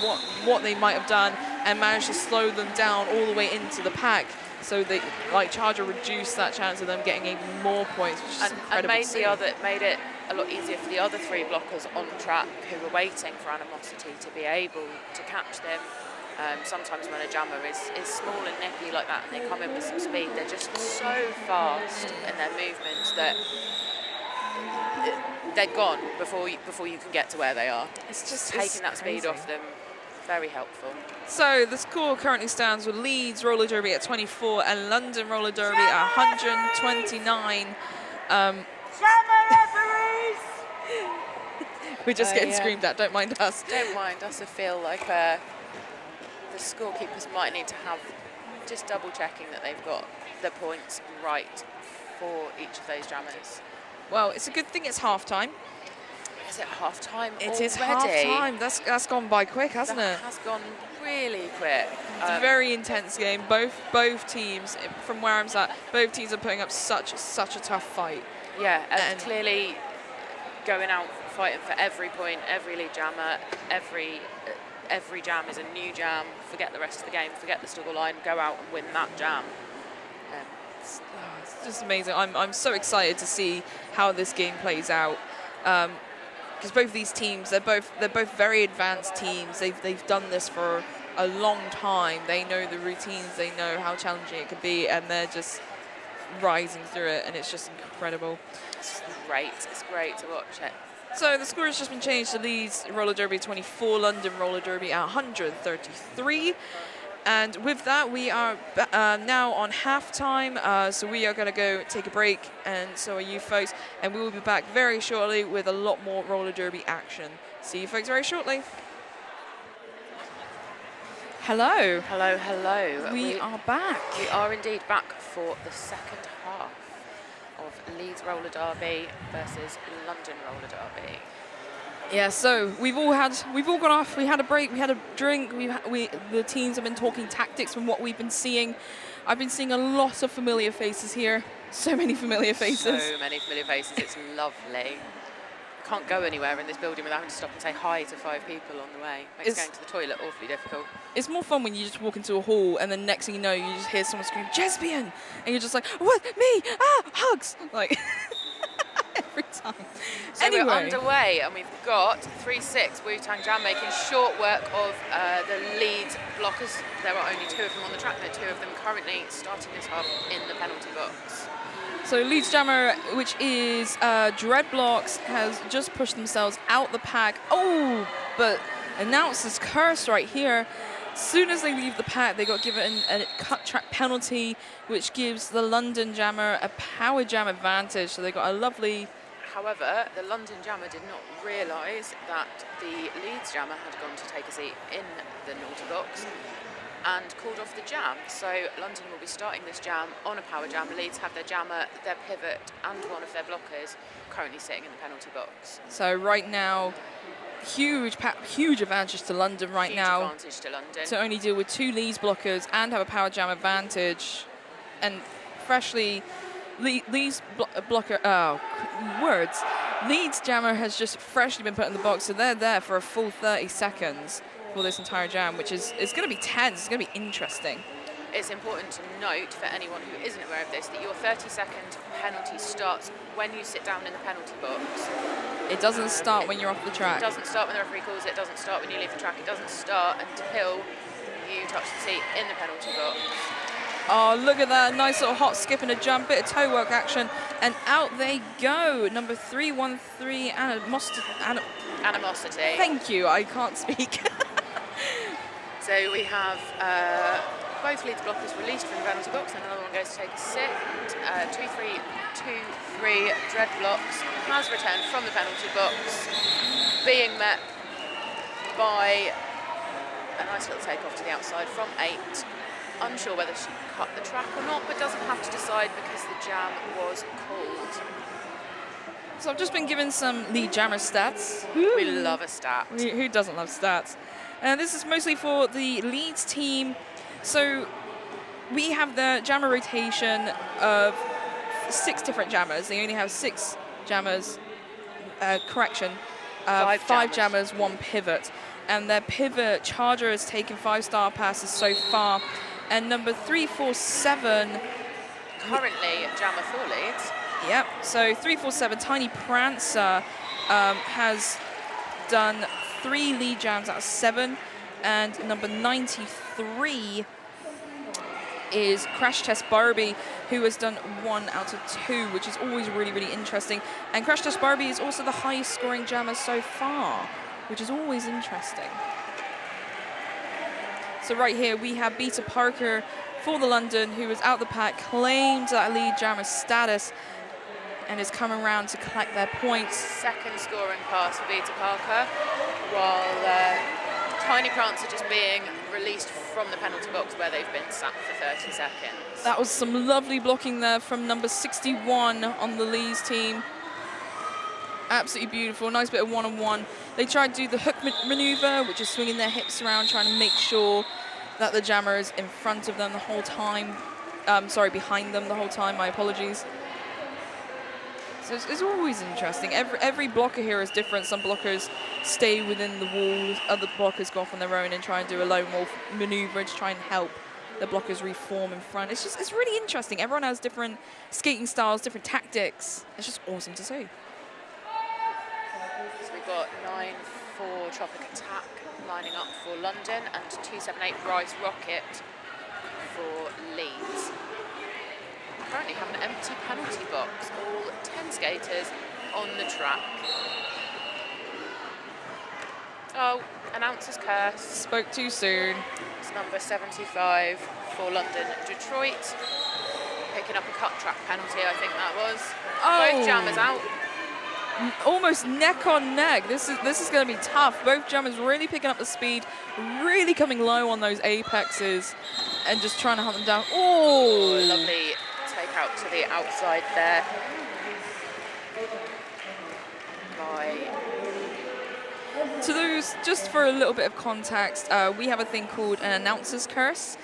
what they might have done, and managed to slow them down all the way into the pack. So they, like, Charger reduced that chance of them getting even more points, which is incredible. And made it a lot easier for the other three blockers on track who were waiting for Animosity to be able to catch them. Sometimes when a jammer is small and nippy like that, and they come in with some speed, they're just so fast in their movements that they're gone before you can get to where they are. It's just taking that speed crazy off them. Very helpful. So the score currently stands with Leeds Roller Derby at 24 and London Roller Derby at 129. We're just getting screamed at, don't mind us. Don't mind us. I feel like the scorekeepers might need to have just double checking that they've got the points right for each of those jammers. Well, it's a good thing it's half-time. Is it half-time already? It is half-time. That's gone by quick, hasn't it? That has gone really quick. It's a very intense game. Both teams, from where I'm sat, both teams are putting up such a tough fight. Yeah, and clearly going out fighting for every point, every lead jammer, every jam is a new jam. Forget the rest of the game, forget the scoreline, go out and win that jam. It's just amazing. I'm so excited to see how this game plays out. Because both of these teams, they're both very advanced teams. They've done this for a long time. They know the routines. They know how challenging it can be, and they're just rising through it. And it's just incredible. It's great. It's great to watch it. So the score has just been changed to Leeds Roller Derby 24, London Roller Derby at 133. And with that, we are now on half-time, so we are going to go take a break, and so are you folks, and we will be back very shortly with a lot more roller derby action. See you folks very shortly. Hello. Hello, hello. We are back. We are indeed back for the second half of Leeds Roller Derby versus London Roller Derby. Yeah, so we've all gone off. We had a break. We had a drink. The teams have been talking tactics from what we've been seeing. I've been seeing a lot of familiar faces here. So many familiar faces. So many familiar faces. It's lovely. Can't go anywhere in this building without having to stop and say hi to 5 people on the way. Makes going to the toilet awfully difficult. It's more fun when you just walk into a hall and then next thing you know, you just hear someone scream, "Lesbian!" And you're just like, "What? Me? Ah, hugs!" Like, every time. So anyway. We're underway, and we've got 3-6 Wu-Tang Jam making short work of the Leeds blockers. There are only 2 of them on the track. There are 2 of them currently starting this half in the penalty box. So Leeds Jammer, which is Dreadblocks, has just pushed themselves out the pack. Oh, but announces curse right here. As soon as they leave the pack, they got given a cut track penalty, which gives the London Jammer a power jam advantage. So they got a lovely... However, the London Jammer did not realise that the Leeds Jammer had gone to take a seat in the naughty box. and called off the jam. So London will be starting this jam on a power jam. Leeds have their jammer, their pivot and one of their blockers currently sitting in the penalty box. So right now, huge advantage to London Huge advantage to London. to only deal with 2 Leeds blockers and have a power jam advantage. And freshly, Leeds Leeds jammer has just freshly been put in the box, so they're there for a full 30 seconds for this entire jam, which is going to be tense. It's going to be interesting. It's important to note for anyone who isn't aware of this that your 30-second penalty starts when you sit down in the penalty box. It doesn't start when you're off the track. It doesn't start when the referee calls it. It doesn't start when you leave the track. It doesn't start until you touch the seat in the penalty box. Oh, look at that. Nice little hot skip and a jump, bit of toe work action, and out they go. Number 313, Animosity. Thank you, I can't speak. So we have both Leeds blockers released from the penalty box, and another one goes to take a sit. 2-3-2-3 Dread blocks has returned from the penalty box, being met by a nice little takeoff to the outside from 8. Unsure whether she cut the track or not, but doesn't have to decide because the jam was called. So I've just been given some lead jammer stats. We love a stat. Who doesn't love stats? And this is mostly for the Leeds team. So we have the jammer rotation of 6 different jammers. They only have 6 jammers, five jammers, 1 pivot. And their pivot charger has taken 5-star passes so far. And number 347... Currently jammer for Leeds. Yep, so 347, Tiny Prancer has done 3 lead jams out of 7. And number 93 is Crash Test Barbie, who has done 1 out of 2, which is always really, really interesting. And Crash Test Barbie is also the highest scoring jammer so far, which is always interesting. So right here we have Beta Parker for the London, who is out the pack, claimed that lead jammer status, and is coming around to collect their points. Second scoring pass for Beta Parker, while Tiny Prancer just being released from the penalty box where they've been sat for 30 seconds. That was some lovely blocking there from number 61 on the Leeds team. Absolutely beautiful, nice bit of one-on-one. They tried to do the hook maneuver, which is swinging their hips around, trying to make sure that the jammer is in front of them the whole time. Behind them the whole time, my apologies. So it's always interesting. Every blocker here is different. Some blockers stay within the walls, other blockers go off on their own and try and do a lone wolf maneuver to try and help the blockers reform in front. It's really interesting. Everyone has different skating styles, different tactics. It's just awesome to see. So we've got 9-4 Tropic Attack lining up for London and 278 Rice Rocket for Leeds. Currently have an empty penalty box, all 10 skaters on the track. Oh, announcer's curse. Spoke too soon. It's number 75 for London Detroit. Picking up a cut track penalty, I think that was. Oh. Both jammers out. Almost neck on neck. This is going to be tough. Both jammers really picking up the speed, really coming low on those apexes, and just trying to hunt them down. Oh, lovely take out to the outside there by... To those, just for a little bit of context, we have a thing called an announcer's curse,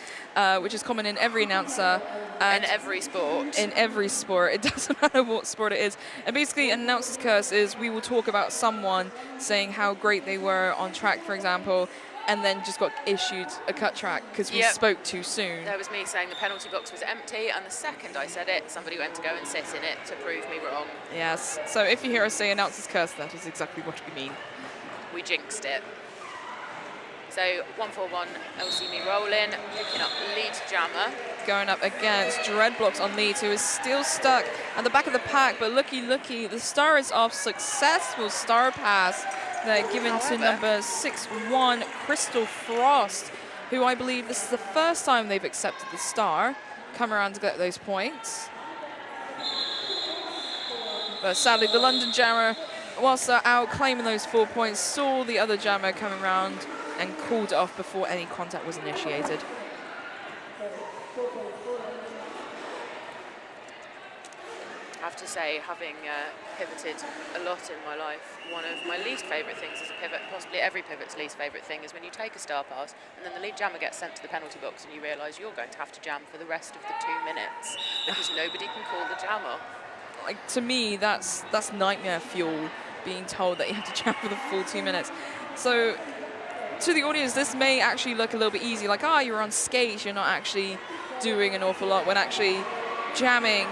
which is common in every announcer. In every sport. In every sport. It doesn't matter what sport it is. And basically, an announcer's curse is we will talk about someone saying how great they were on track, for example, and then just got issued a cut track because we spoke too soon. That was me saying the penalty box was empty, and the second I said it, somebody went to go and sit in it to prove me wrong. Yes. So if you hear us say announcer's curse, that is exactly what we mean. We jinxed it. So 141 LC Me rolling, picking up Leeds jammer. Going up against Dreadblocks on Leeds, who is still stuck at the back of the pack, but looky, the star is off. Successful star pass. They're given to number 6-1, Crystal Frost, who I believe this is the first time they've accepted the star. Come around to get those points. But sadly, the London jammer, whilst they're out claiming those 4 points, saw the other jammer coming around and called it off before any contact was initiated. have to say, having pivoted a lot in my life, one of my least favourite things as a pivot, possibly every pivot's least favourite thing, is when you take a star pass and then the lead jammer gets sent to the penalty box and you realise you're going to have to jam for the rest of the 2 minutes because nobody can call the jam off. Like, to me, that's nightmare fuel, being told that you have to jam for the full 2 minutes. So to the audience, this may actually look a little bit easy, like, you're on skates, you're not actually doing an awful lot, when actually jamming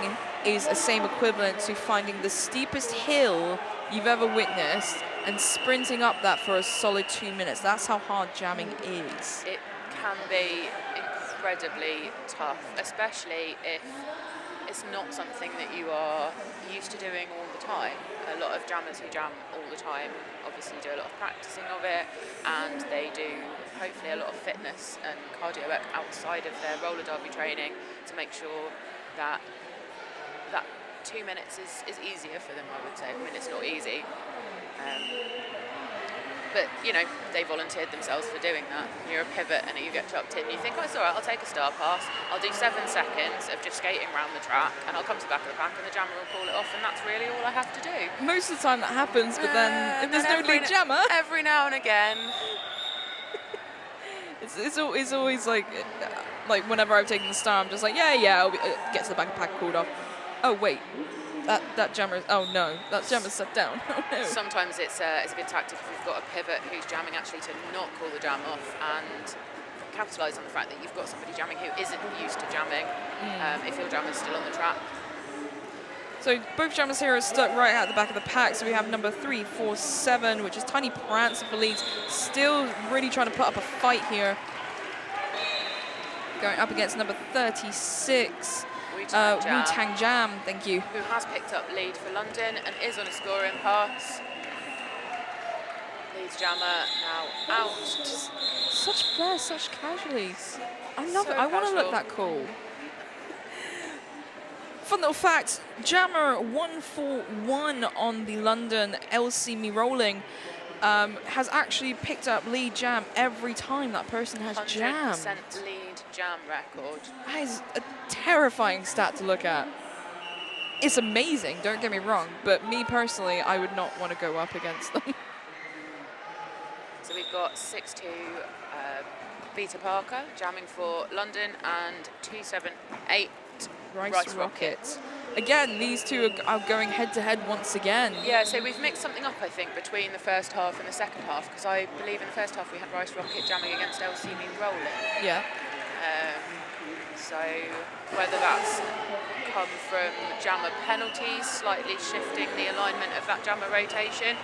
is the same equivalent to finding the steepest hill you've ever witnessed and sprinting up that for a solid 2 minutes. That's how hard jamming is. It can be incredibly tough, especially if it's not something that you are used to doing all the time. A lot of jammers who jam all the time obviously do a lot of practicing of it, and they do hopefully a lot of fitness and cardio work outside of their roller derby training to make sure that 2 minutes is easier for them, I would say. I mean, it's not easy. But, you know, they volunteered themselves for doing that. You're a pivot and you get chucked in. You think, oh, it's all right, I'll take a star pass. I'll do 7 seconds of just skating around the track and I'll come to the back of the pack and the jammer will call it off, and that's really all I have to do. Most of the time that happens, but then if there's no lead jammer... Every now and again. It's always like whenever I've taken the star, I'm just like, yeah, I'll get to the back of the pack, called off. Oh, wait. That jammer, oh no, that jammer's set down. Oh no. Sometimes it's a good tactic if you've got a pivot who's jamming actually to not call the jam off and capitalise on the fact that you've got somebody jamming who isn't used to jamming if your jammer's still on the track. So both jammers here are stuck right at the back of the pack. So we have number 347, which is Tiny Prancer for Leeds, still really trying to put up a fight here. Going up against number 36. Wu-Tang Jam, thank you. Who has picked up lead for London and is on a scoring pass. Leeds jammer now out. Just such flair, such casualties. I love So it. I want to look casual. that cool. Fun little fact, jammer 141 on the London LC Me Rolling has actually picked up lead jam every time that person has jammed. 100% lead jam record. That is a terrifying stat to look at. It's amazing, don't get me wrong, but me personally, I would not want to go up against them. So we've got 6-2 Beta Parker jamming for London and 278 Rice Rocket. Again, these two are going head-to-head once again. Yeah, so we've mixed something up, I think, between the first half and the second half, because I believe in the first half we had Rice Rocket jamming against LC Me Rolling. Yeah. So whether that's come from jammer penalties, slightly shifting the alignment of that jammer rotation.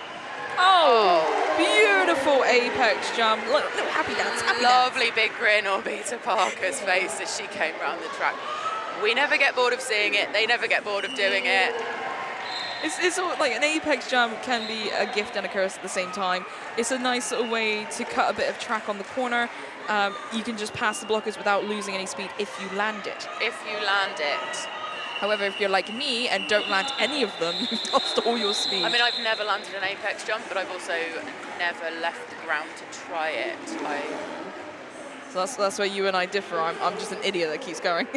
Oh, beautiful apex jump. Little happy dance, happy Lovely dance. big grin on Beta Parker's face as she came round the track. We never get bored of seeing it. They never get bored of doing it. It's all, like, an apex jump can be a gift and a curse at the same time. It's a nice little way to cut a bit of track on the corner. You can just pass the blockers without losing any speed if you land it. If you land it. However, if you're like me and don't land any of them, you've lost all your speed. I mean, I've never landed an apex jump, but I've also never left the ground to try it. So that's where you and I differ. I'm just an idiot that keeps going.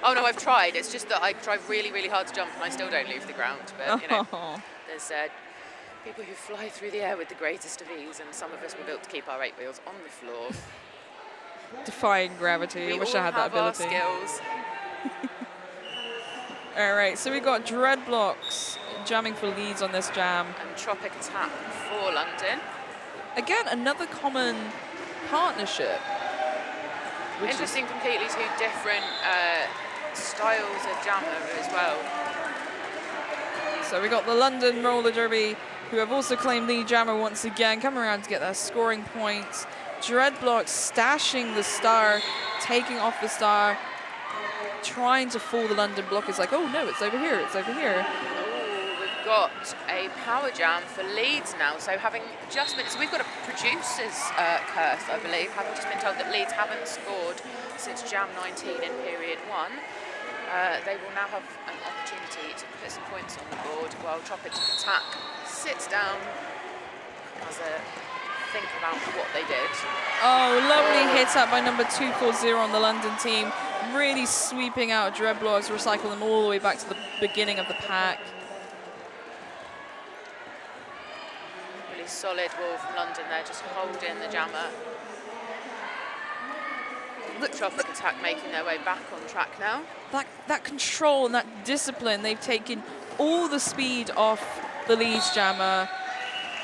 Oh no, I've tried. It's just that I try really, really hard to jump and I still don't leave the ground. But, you know, there's people who fly through the air with the greatest of ease, and some of us were built to keep our 8 wheels on the floor. Defying gravity. I wish I had that ability. We all have our skills. All right, so we got Dreadblocks jamming for Leeds on this jam. And Tropic Attack for London. Again, another common partnership. Interesting, completely two different styles of jammer as well. So we got the London Roller Derby, who have also claimed lead jammer once again, coming around to get their scoring points. Dreadblocks stashing the star, taking off the star, trying to fool the London blockers, like, oh no, it's over here, it's over here. Ooh, we've got a power jam for Leeds now. So having just been, so we've got a producer's curse, I believe, having just been told that Leeds haven't scored since jam 19 in period 1. They will now have an opportunity to put some points on the board while Tropic Attack sits down, has a think about what they did. Oh, lovely hit up by number 240 on the London team. really sweeping out Dreadblocks, recycle them all the way back to the beginning of the pack. Really solid wall from London there, just holding the jammer. Tropic Attack making their way back on track now. That control and that discipline, they've taken all the speed off the Leeds jammer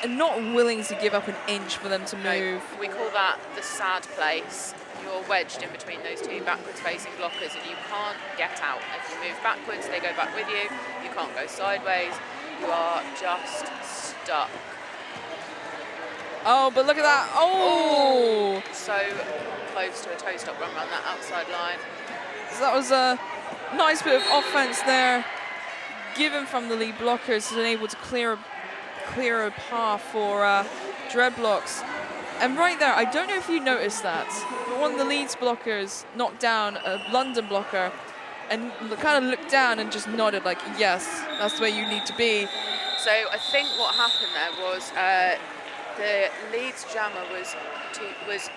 and not willing to give up an inch for them to move. No, we call that the sad place. You're wedged in between those two backwards facing blockers and you can't get out. If you move backwards, they go back with you. You can't go sideways. You are just stuck. Oh, but look at that. Oh! So close to a toe-stop run around that outside line. So that was a nice bit of offense there, given from the lead blockers, and able to clear a path for Dreadblocks. And right there, I don't know if you noticed that, but one of the Leeds blockers knocked down a London blocker and kind of looked down and just nodded like, yes, that's where you need to be. So I think what happened there was the Leeds jammer was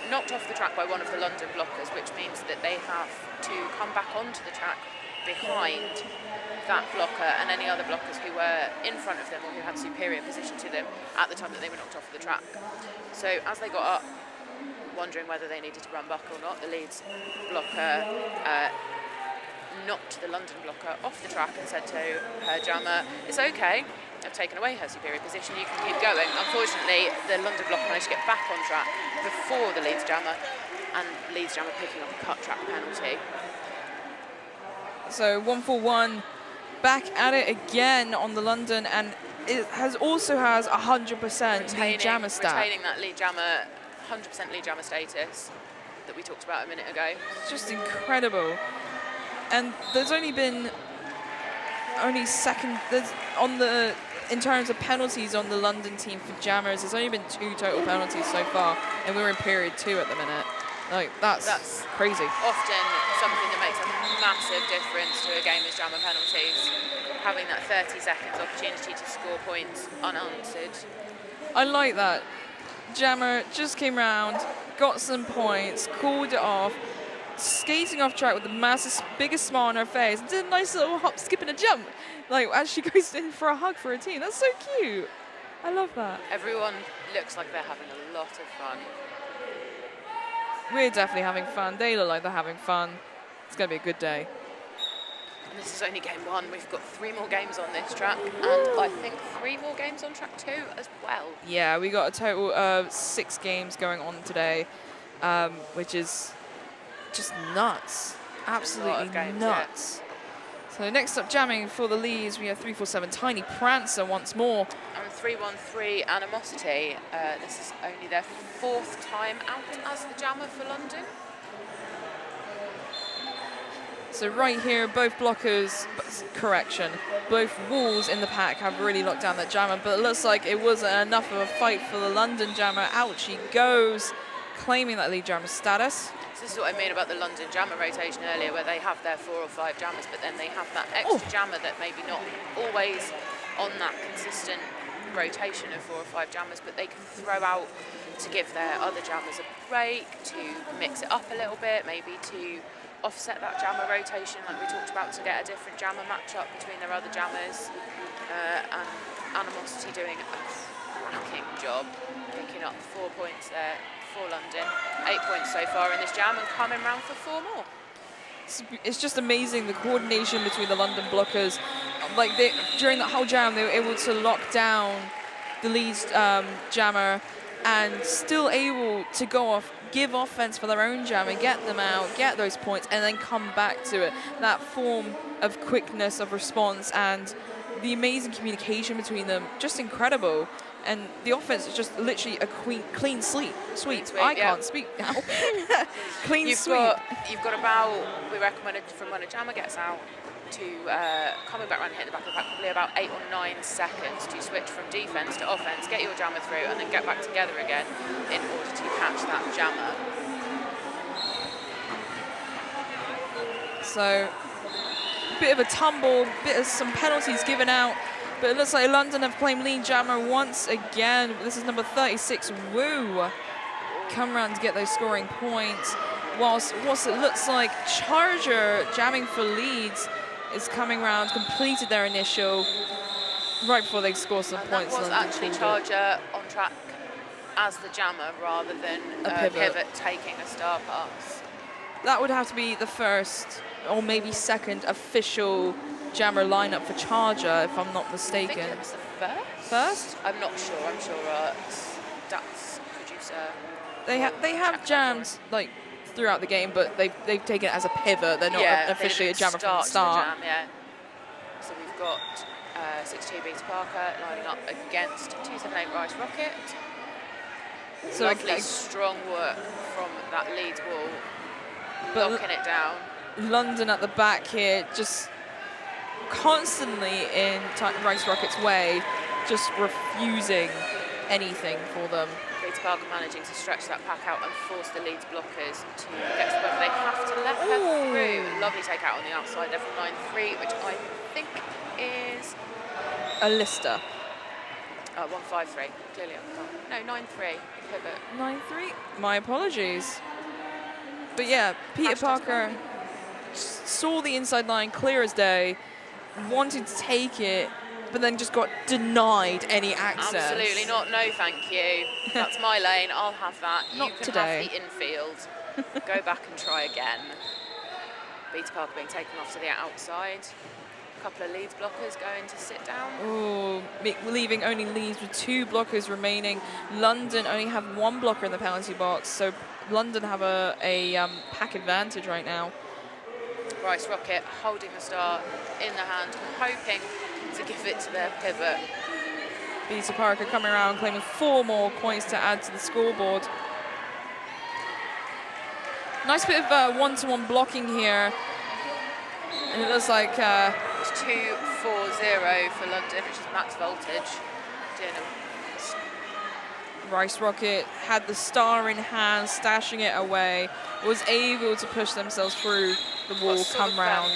knocked off the track by one of the London blockers, which means that they have to come back onto the track behind that blocker and any other blockers who were in front of them or who had superior position to them at the time that they were knocked off the track. So as they got up, wondering whether they needed to run back or not, the Leeds blocker knocked the London blocker off the track and said to her jammer, "It's okay, I've taken away her superior position, you can keep going." Unfortunately, the London blocker managed to get back on track before the Leeds jammer, and Leeds jammer picking up a cut track penalty. So 141, back at it again on the London, and it also has 100% lead jammer stat. Retaining that lead jammer, 100% lead jammer status that we talked about a minute ago. It's just incredible. And there's only been in terms of penalties on the London team for jammers, there's only been 2 total penalties so far, and we're in period 2 at the minute. Like, that's crazy. Often something that makes a massive difference to a game is jammer penalties. Having that 30 seconds opportunity to score points unanswered. I like that. Jammer just came round, got some points, called it off, skating off track with the biggest smile on her face, did a nice little hop, skip, and a jump, like as she goes in for a hug for her team. That's so cute. I love that. Everyone looks like they're having a lot of fun. We're definitely having fun. They look like they're having fun. It's going to be a good day. And this is only game 1. We've got 3 more games on this track, and I think 3 more games on track 2 as well. Yeah, we got a total of 6 games going on today, which is just nuts. Absolutely games, nuts. Yeah. So next up, jamming for the Leeds, we have 347 Tiny Prancer once more. And 313 Animosity. This is only their 4th time out as the jammer for London. So right here, both blockers, correction, both walls in the pack have really locked down that jammer, but it looks like it wasn't enough of a fight for the London jammer. Out she goes, claiming that lead jammer status. So this is what I mean about the London jammer rotation earlier, where they have their 4 or 5 jammers, but then they have that extra jammer that maybe not always on that consistent rotation of 4 or 5 jammers, but they can throw out to give their other jammers a break, to mix it up a little bit, maybe to offset that jammer rotation like we talked about, to get a different jammer match-up between their other jammers. And Animosity doing a cracking job, picking up 4 points there for London. 8 points so far in this jam and coming round for 4 more. It's just amazing, the coordination between the London blockers. Like during that whole jam, they were able to lock down the Leeds jammer and still able to go off, give offense for their own jammer, get them out, get those points, and then come back to it. That form of quickness of response and the amazing communication between them, just incredible. And the offense is just literally a clean sweep. I can't speak now. Clean sweep. You've got about, we recommended from when a jammer gets out to coming back around and hitting the back of the pack, probably about 8 or 9 seconds to switch from defense to offense, get your jammer through, and then get back together again in order to catch that jammer. So, bit of a tumble, bit of some penalties given out, but it looks like London have claimed lead jammer once again. This is number 36, Woo. Come around to get those scoring points. whilst it looks like Charger jamming for Leeds is coming round, completed their initial right before they score some And points. that was London actually called it. Charger on track as the jammer rather than A pivot. taking a star pass. That would have to be the first or maybe second official jammer lineup for Charger, if I'm not I mistaken. think it was the first. First? I'm not sure. I'm sure our stats producer. They have check that jammed for us. like throughout the game, but they've taken it as a pivot. They're not Yeah, officially they a didn't jammer from the start start. jam, yeah. So we've got 62 Beats Parker lining up against 278 Rice Rocket. So Lovely strong work from that Leeds wall, but knocking it down. London at the back here, just constantly in Rice Rocket's way, just refusing anything for them. Beats Parker managing to stretch that pack out and force the Leeds blockers to get to the point where they have to let her through. Lovely take out on the outside there from 9-3, which I think is A Lister. 1-5-3. Clearly on the card. No, 9-3. Pivot. 9-3. My apologies. But yeah, Peter Hashtag Parker saw the inside line clear as day, wanted to take it, but then just got denied any access. Absolutely not. No, thank you. That's my lane. I'll have that. Not you can today. have the infield. Go back and try again. Beats Parker being taken off to the outside. A couple of Leeds blockers going to sit down. Oh, leaving only Leeds with 2 blockers remaining. London only have 1 blocker in the penalty box, so London have a pack advantage right now. Rice Rocket holding the star in the hand, hoping to give it to their pivot. Peter Parker coming around, claiming 4 more points to add to the scoreboard. Nice bit of one-to-one blocking here. And it looks like It's 2-4-0 for London, which is max voltage. Rice Rocket had the star in hand, stashing it away, was able to push themselves through the wall, come round.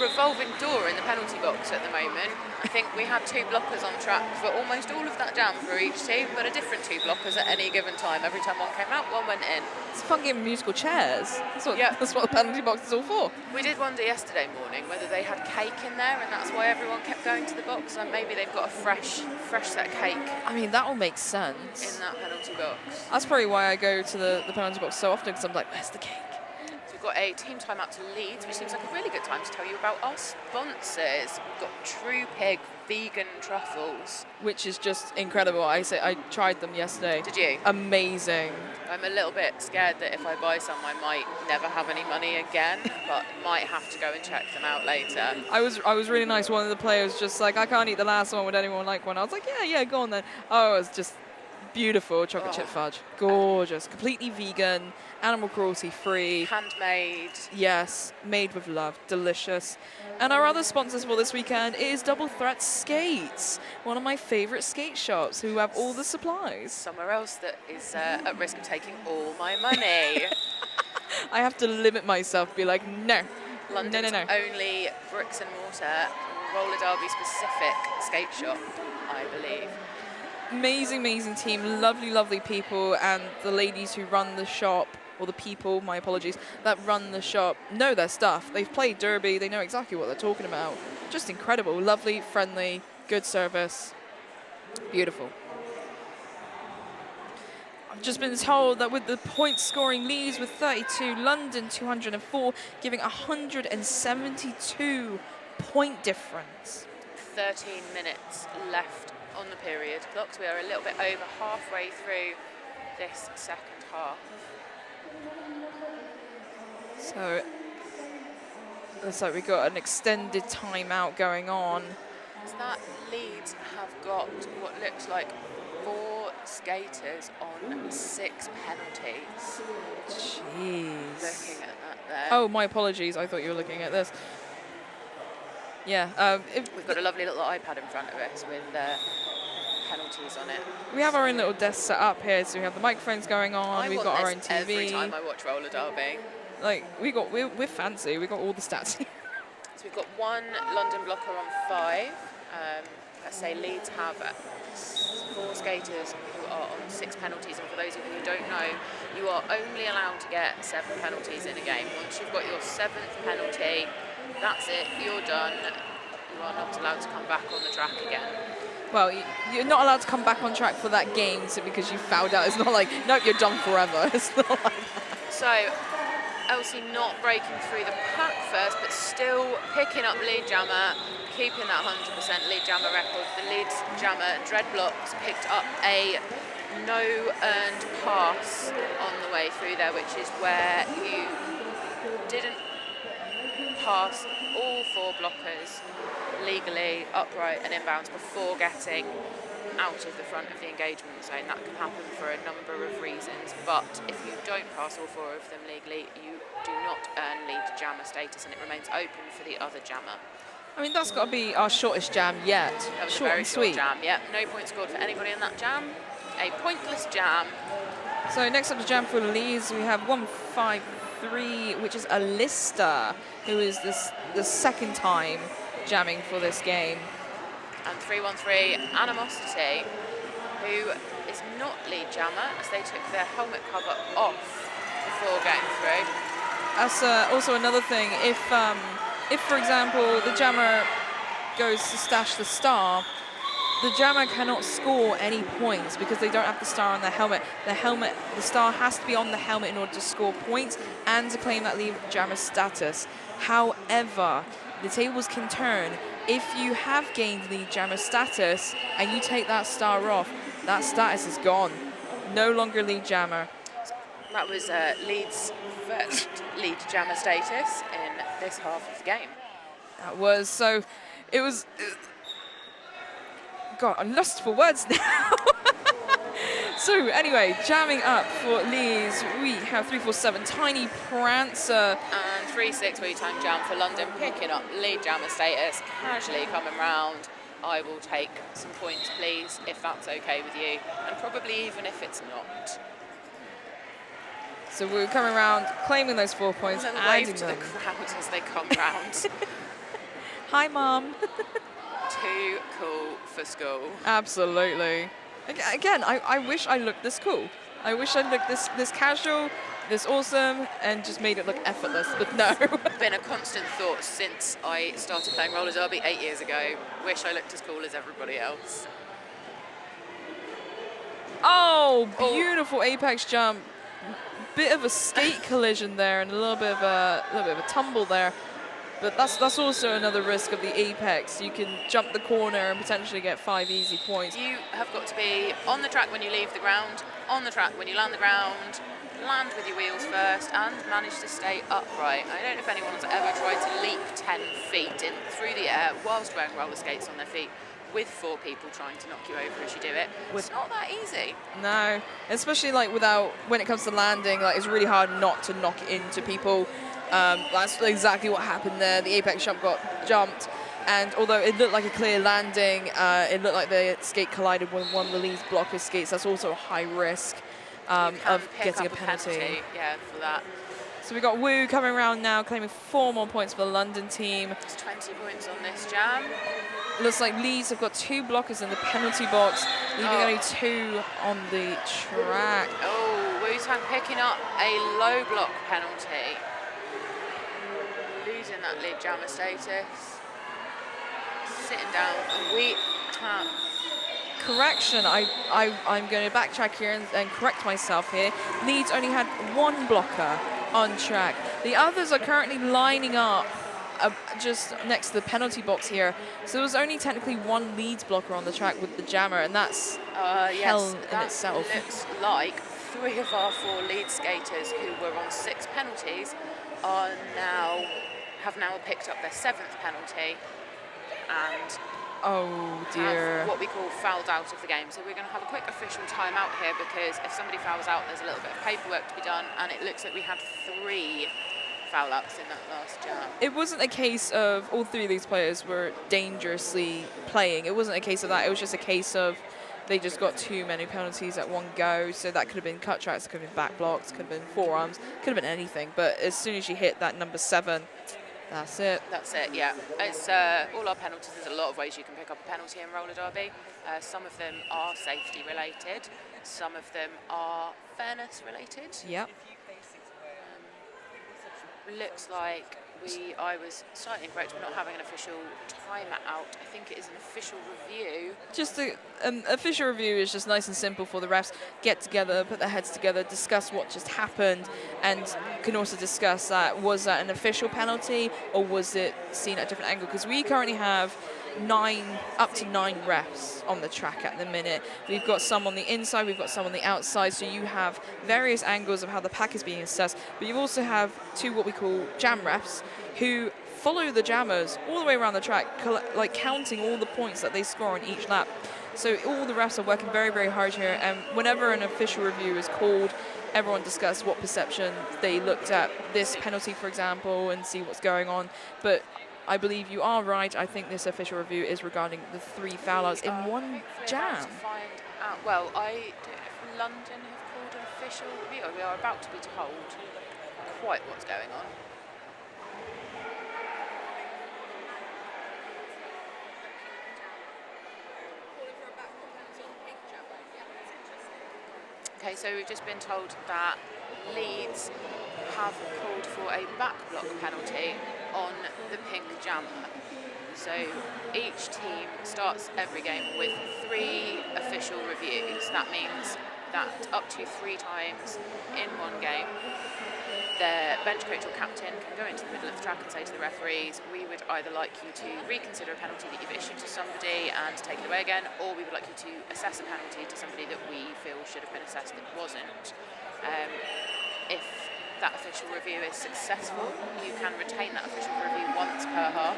Revolving door in the penalty box at the moment. I think we had 2 blockers on track for almost all of that jam for each team, but a different 2 blockers at any given time. Every time one came out, one went in. It's a fun game of musical chairs. That's what, Yeah. that's what the penalty box is all for. We did wonder yesterday morning whether they had cake in there and that's why everyone kept going to the box, and maybe they've got a fresh set of cake I mean, that will make sense. in that penalty box. That's probably why I go to the penalty box so often, because I'm like, where's the cake? So we've got a team time out to Leeds, which seems like a really good time to tell you about our sponsors. We've got True Pig vegan truffles. Which is just incredible. I tried them yesterday. Did you? Amazing. I'm a little bit scared that if I buy some, I might never have any money again, but might have to go and check them out later. I was really nice. One of the players just like, I can't eat the last one. Would anyone like one? I was like, yeah, go on then. Oh, it was just beautiful chocolate chip fudge. Gorgeous. Completely vegan, animal cruelty free. Handmade. Yes, made with love. Delicious. And our other sponsors for this weekend is Double Threat Skates, one of my favorite skate shops who have all the supplies. Somewhere else that is at risk of taking all my money. I have to limit myself, be like, no. London's No. only bricks and mortar roller derby specific skate shop, I believe. Amazing team, lovely people, and the ladies who run the shop, or the people, my apologies, that run the shop know their stuff. They've played derby, they know exactly what they're talking about. Just incredible, lovely, friendly, good service, beautiful. I've just been told that with the point scoring Leeds with 32, London 204, giving 172 point difference. 13 minutes left on the period clocks. We are a little bit over halfway through this second half. So looks like we've got an extended timeout going on. So that Leeds have got what looks like 4 skaters on 6 penalties. Jeez. Looking at that there. Oh, my apologies. I thought you were looking at this. Yeah. We've got a lovely little iPad in front of us with penalties on it. We have our own little desk set up here, so we have the microphones going on. I We've want got our this own TV. every time I watch roller derby. Like we're fancy. We got all the stats. So we've got 1 London blocker on 5. let's say Leeds have 4 skaters who are on 6 penalties, and for those of you who don't know, you are only allowed to get 7 penalties in a game. Once you've got your 7th penalty, that's it, you're done. You are not allowed to come back on the track again. Well, you're not allowed to come back on track for that game simply because you fouled out. It's not like, nope, you're done forever. It's not like that. So, Elsie not breaking through the pack first, but still picking up lead jammer, keeping that 100% lead jammer record. The lead jammer Dreadblocks picked up a no earned pass on the way through there, which is where you didn't pass all 4 blockers legally, upright and inbounds before getting out of the front of the engagement zone. That can happen for a number of reasons, but if you don't pass all 4 of them legally, you do not earn lead jammer status, and it remains open for the other jammer. I mean, that's got to be our shortest jam yet. That was short a very and sweet. short jam, yeah. No points scored for anybody in that jam. A pointless jam. So next up the jam for Leeds, we have 153, which is Alista, who is the second time jamming for this game. And 313 Animosity, who is not lead jammer, as they took their helmet cover off before getting through. That's also another thing. If for example the jammer goes to stash the star, the jammer cannot score any points because they don't have the star on their helmet. The star has to be on the helmet in order to score points and to claim that lead jammer status. However, the tables can turn. If you have gained lead jammer status and you take that star off, that status is gone. No longer lead jammer. That was Leeds' first lead jammer status in this half of the game. That was, so it was, God, I'm lost for words now. So anyway, jamming up for Leeds, we have 347 Tiny Prancer. And 3-6 wee time jam for London, picking up lead jammer status, casually coming round. I will take some points, please, if that's okay with you, and probably even if it's not. So we're coming around, claiming those 4 points, And adding wave to them. the crowd as they come round. Hi, Mum. Too cool for school. Absolutely. Again, I wish I looked this cool. I wish I looked this casual, this awesome, and just made it look effortless, but no. Been a constant thought since I started playing roller derby 8 years ago. Wish I looked as cool as everybody else. Oh, beautiful apex jump. Bit of a skate collision there, and a little bit of a tumble there. But that's also another risk of the apex. You can jump the corner and potentially get 5 easy points. You have got to be on the track when you leave the ground, on the track when you land the ground, land with your wheels first, and manage to stay upright. I don't know if anyone's ever tried to leap 10 feet in through the air whilst wearing roller skates on their feet, with 4 people trying to knock you over as you do it. It's not that easy. No, especially like when it comes to landing, like it's really hard not to knock into people. That's exactly what happened there. The apex jump got jumped, and although it looked like a clear landing, it looked like the skate collided with one of the Leeds blocker skates. That's also a high risk of getting a penalty. Yeah, for that. So we got Wu coming around now, claiming 4 more points for the London team. It's 20 points on this jam. Looks like Leeds have got 2 blockers in the penalty box, leaving only 2 on the track. Oh, Wu-Tang picking up a low block penalty. Losing that lead jammer status. Sitting down, and we have... Correction, I'm going to backtrack here and correct myself here. Leeds only had 1 blocker on track. The others are currently lining up just next to the penalty box here. So there was only technically 1 Leeds blocker on the track with the jammer, and that's hell in itself. Looks like 3 of our 4 Leeds skaters who were on 6 penalties have now picked up their 7th penalty and oh dear, have what we call fouled out of the game. So we're going to have a quick official timeout here, because if somebody fouls out, there's a little bit of paperwork to be done, and it looks like we had 3 foul outs in that last jam. It wasn't a case of all 3 of these players were dangerously playing. It wasn't a case of that. It was just a case of they just got too many penalties at one go. So that could have been cut tracks, could have been back blocks, could have been forearms, could have been anything. But as soon as you hit that number 7, That's it. That's it, yeah. It's all our penalties. There's a lot of ways you can pick up a penalty in roller derby. Some of them are safety related. Some of them are fairness related. Yep. Looks like I was slightly incorrect. We're not having an official timeout. I think it is an official review. Just an official review is just nice and simple for the refs. Get together, put their heads together, discuss what just happened, and can also discuss that, was that an official penalty or was it seen at a different angle? Because we currently have up to nine refs on the track at the minute. We've got some on the inside, we've got some on the outside, so you have various angles of how the pack is being assessed, but you also have two what we call jam refs who follow the jammers all the way around the track, like counting all the points that they score on each lap. So all the refs are working very, very hard here, and whenever an official review is called, everyone discuss what perception they looked at this penalty, for example, and see what's going on. But I believe you are right. I think this official review is regarding the 3 foul outs in one jam. To find out. Well, I don't know if London have called an official review. We are about to be told quite what's going on. Okay, so we've just been told that Leeds have called for a back block penalty on the pink jammer. So each team starts every game with 3 official reviews. That means that up to 3 times in one game, their bench coach or captain can go into the middle of the track and say to the referees, we would either like you to reconsider a penalty that you've issued to somebody and take it away again, or we would like you to assess a penalty to somebody that we feel should have been assessed that wasn't. If that official review is successful, you can retain that official review once per half.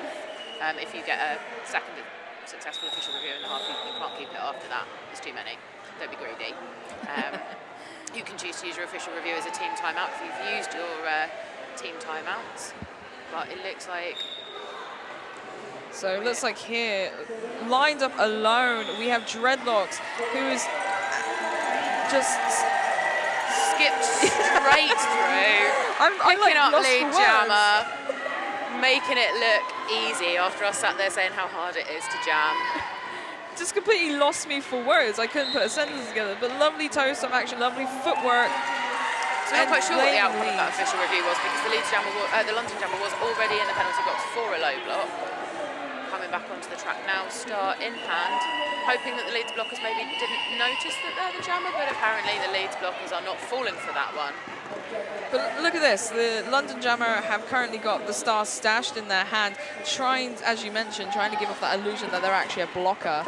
If you get a second successful official review in the half, you can't keep it after that. There's too many. Don't be greedy. You can choose to use your official review as a team timeout if you've used your team timeouts. But it looks like... So it looks like here, lined up alone, we have Dreadlocks, who's just... skipped straight through. I like picking up lost lead for words. jammer, making it look easy after I sat there saying how hard it is to jam. Just completely lost me for words. I couldn't put a sentence together. But lovely toe-stop action, lovely footwork. So I'm not quite sure what the outcome of that official review was, because the London jammer was already in the penalty box for a low block. Coming back onto the track now, star in hand, hoping that the Leeds blockers maybe didn't notice that they're the jammer, but apparently the Leeds blockers are not falling for that one. But look at this, the London Jammer have currently got the star stashed in their hand, trying, as you mentioned, trying to give off that illusion that they're actually a blocker,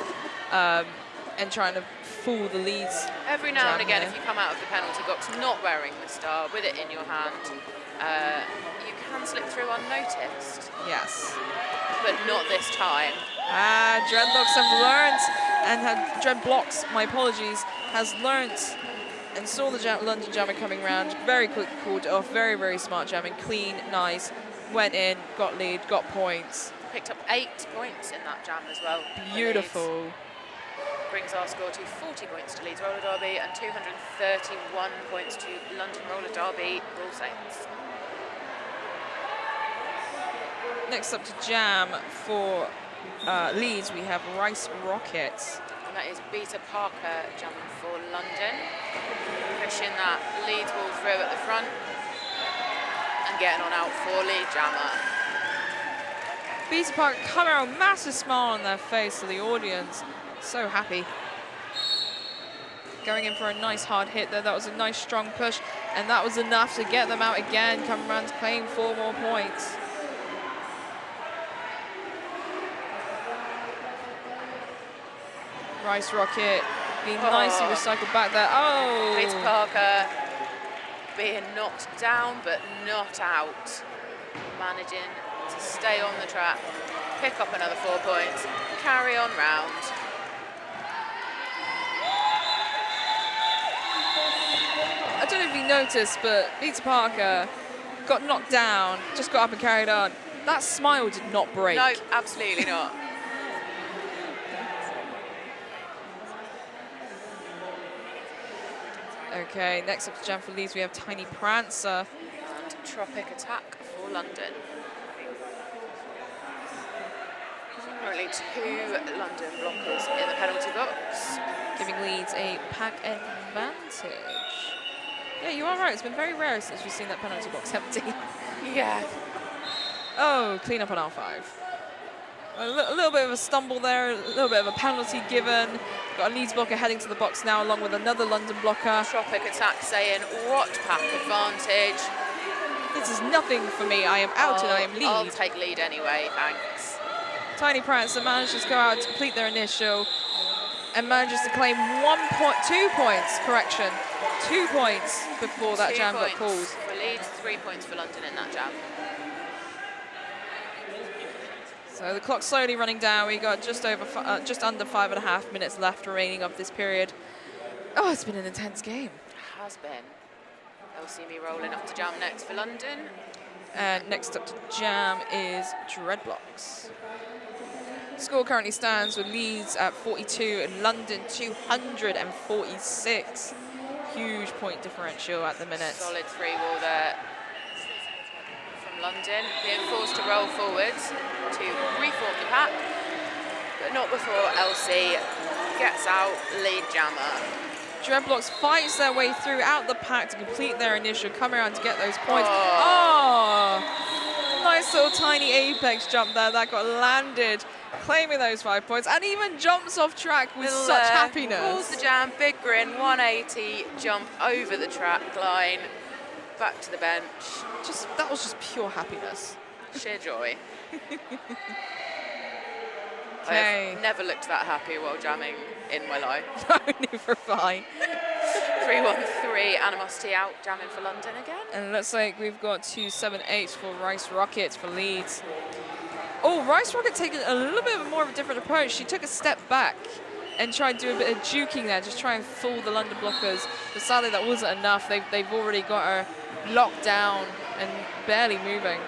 and trying to fool the Leeds. Every now and again, here. if you come out of the penalty box not wearing the star, with it in your hand, you can slip through unnoticed. Yes. But not this time. Dreadlocks have learnt, and Dreadblocks, my apologies, has learnt and saw the London Jammer coming round, very quick called it off, very, very smart jamming, clean, nice, went in, got lead, got points. Picked up 8 points in that jam as well. Beautiful. Brings our score to 40 points to Leeds Roller Derby and 231 points to London Roller Derby Bull Saints. Next up to jam for Leeds, we have Rice Rockets. And that is Beta Parker jamming for London. Pushing that Leeds ball through at the front and getting on out for lead jammer. Beta Park coming out, massive smile on their face to the audience. So happy. Going in for a nice hard hit there. That was a nice strong push, and that was enough to get them out again, coming around to claim 4 more points. Rice Rocket being nicely recycled back there. Oh! Beta Parker being knocked down but not out. Managing to stay on the track, pick up another 4 points, carry on round. I don't know if you noticed, but Beta Parker got knocked down, just got up and carried on. That smile did not break. No, absolutely not. Okay, next up to Jam for Leeds, we have Tiny Prancer. And Tropic Attack for London. 2 London blockers in the penalty box. Giving Leeds a pack advantage. Yeah, you are right. It's been very rare since we've seen that penalty box empty. Yeah. Oh, clean up on R5. A little bit of a stumble there, a little bit of a penalty given. Got a Leeds blocker heading to the box now, along with another London blocker. Tropic Attack saying, what pack advantage? This is nothing for me. I am out and I am lead. I'll take lead anyway, thanks. Tiny Prancer manages to go out to complete their initial and manages to claim 2 points, correction. 2 points before that jam got called. For Leeds, 3 points for London in that jam. So the clock's slowly running down. We got just under 5.5 minutes left remaining of this period. Oh, it's been an intense game. It has been. They'll see me rolling up to jam next for London. And next up to jam is Dreadblocks. Score currently stands with Leeds at 42 and London 246. Huge point differential at the minute. Solid 3-wall there from London, being forced to roll forwards to reform the pack, but not before Elsie gets out lead jammer. Dreadblocks fights their way through out the pack to complete their initial, come around to get those points. Oh, nice little tiny apex jump there that got landed, claiming those 5 points, and even jumps off track with such happiness. Pulls the jam, big grin, 180 jump over the track line, back to the bench. That was just pure happiness. Sheer joy. Okay. I've never looked that happy while jamming in my life. No, neither have I. 3-1-3, Animosity out, jamming for London again. And it looks like we've got 2-7-8 for Rice Rocket for Leeds. Oh, Rice Rocket taking a little bit more of a different approach. She took a step back and tried to do a bit of juking there, just try and fool the London blockers. But sadly, that wasn't enough. They've already got her locked down and barely moving.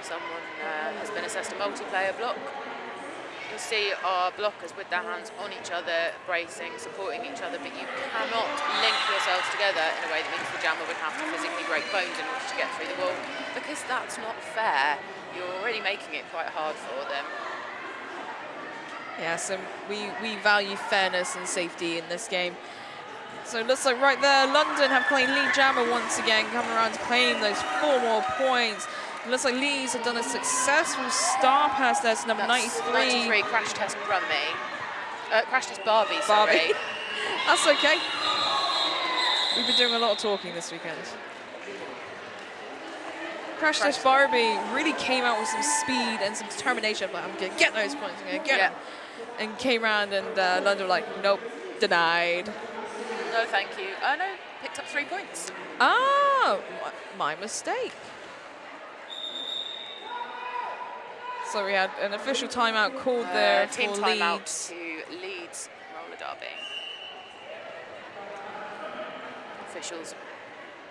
Someone has been assessed a multiplayer block. You'll see our blockers with their hands on each other, bracing, supporting each other, but you cannot link yourselves together in a way that means the jammer would have to physically break bones in order to get through the wall, because that's not fair. You're already making it quite hard for them. Yeah, so we value fairness and safety in this game. So it looks like right there, London have claimed lead jammer once again, coming around to claim those 4 more points. It looks like Leeds have done a successful star pass there to number 93. 93, crash test Brummy. Crash test Barbie, sorry. That's okay. We've been doing a lot of talking this weekend. Crash test Barbie really came out with some speed and some determination. Like, I'm going to get those points, I'm going to get them. And came around and London were like, nope, denied. No, thank you. No, picked up 3 points. Oh, my mistake. So we had an official timeout called there for team Leeds. timeout to Leeds roller derby. Officials,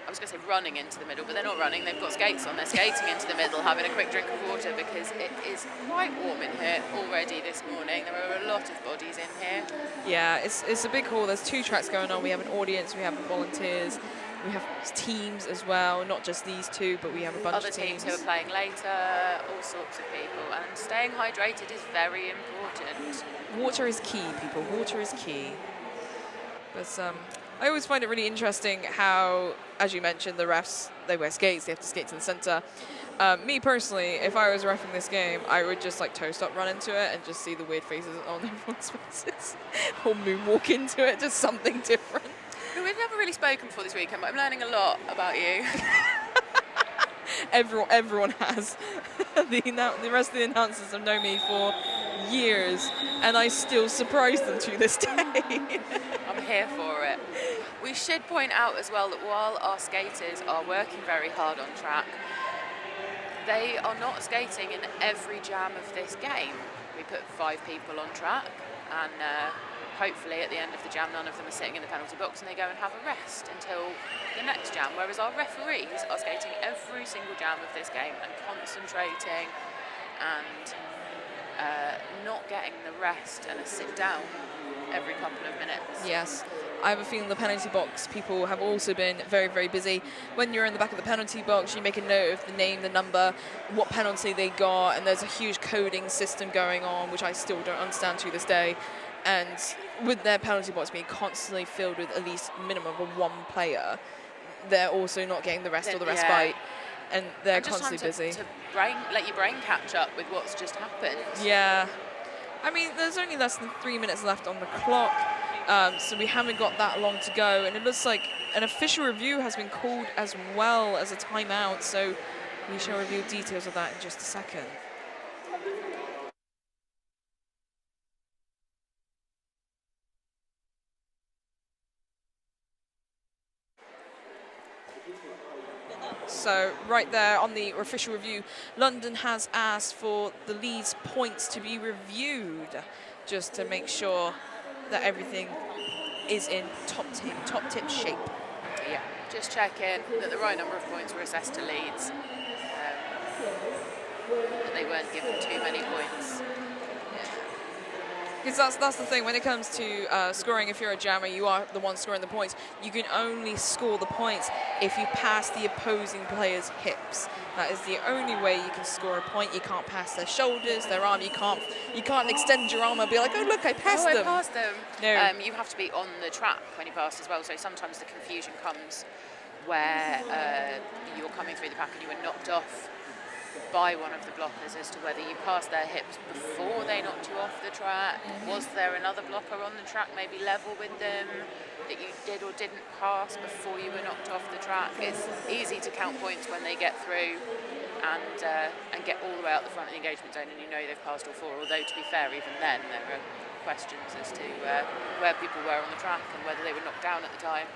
I was going to say running into the middle, but they're not running. They've got skates on. They're skating into the middle, having a quick drink of water because it is quite warm in here already this morning. There are a lot of bodies in here. Yeah, it's a big hall. There's 2 tracks going on. We have an audience, we have volunteers, we have teams as well. Not just these 2, but we have a bunch Other of teams. who are playing later, all sorts of people. And staying hydrated is very important. Water is key, people. Water is key. But I always find it really interesting how, as you mentioned, the refs, they wear skates, they have to skate to the center. Me personally, if I was reffing this game, I would just like toe stop, run into it and just see the weird faces on everyone's faces. Or moonwalk into it, just something different. We've never really spoken before this weekend, but I'm learning a lot about you. Everyone has. The rest of the announcers have known me for years, and I still surprise them to this day. I'm here for it. We should point out as well that while our skaters are working very hard on track, they are not skating in every jam of this game. We put 5 people on track, and hopefully at the end of the jam none of them are sitting in the penalty box and they go and have a rest until the next jam, whereas our referees are skating every single jam of this game and concentrating and not getting the rest and a sit down every couple of minutes. Yes, I have a feeling the penalty box people have also been very, very busy. When you're in the back of the penalty box, you make a note of the name, the number, what penalty they got, and there's a huge coding system going on, which I still don't understand to this day. And with their penalty box being constantly filled with at least minimum of one player, they're also not getting the rest or the respite, and they're constantly busy. To let your brain catch up with what's just happened. Yeah. I mean, there's only less than 3 minutes left on the clock. So we haven't got that long to go, and it looks like an official review has been called as well as a timeout, so we shall review details of that in just a second. So right there on the official review, London has asked for the Leeds points to be reviewed, just to make sure that everything is in top tip shape. Yeah, just checking that the right number of points were assessed to Leeds. That they weren't given too many points. Because that's the thing, when it comes to scoring, if you're a jammer, you are the one scoring the points. You can only score the points if you pass the opposing player's hips. That is the only way you can score a point. You can't pass their shoulders, their arm. You can't extend your arm and be like, oh look, I passed them. I passed them. No. You have to be on the track when you pass as well. So sometimes the confusion comes where you're coming through the pack and you were knocked off by one of the blockers as to whether you passed their hips before they knocked you off the track. Was there another blocker on the track, maybe level with them, that you did or didn't pass before you were knocked off the track? It's easy to count points when they get through and get all the way out the front of the engagement zone and you know they've passed all four, although to be fair, even then there are questions as to where people were on the track and whether they were knocked down at the time.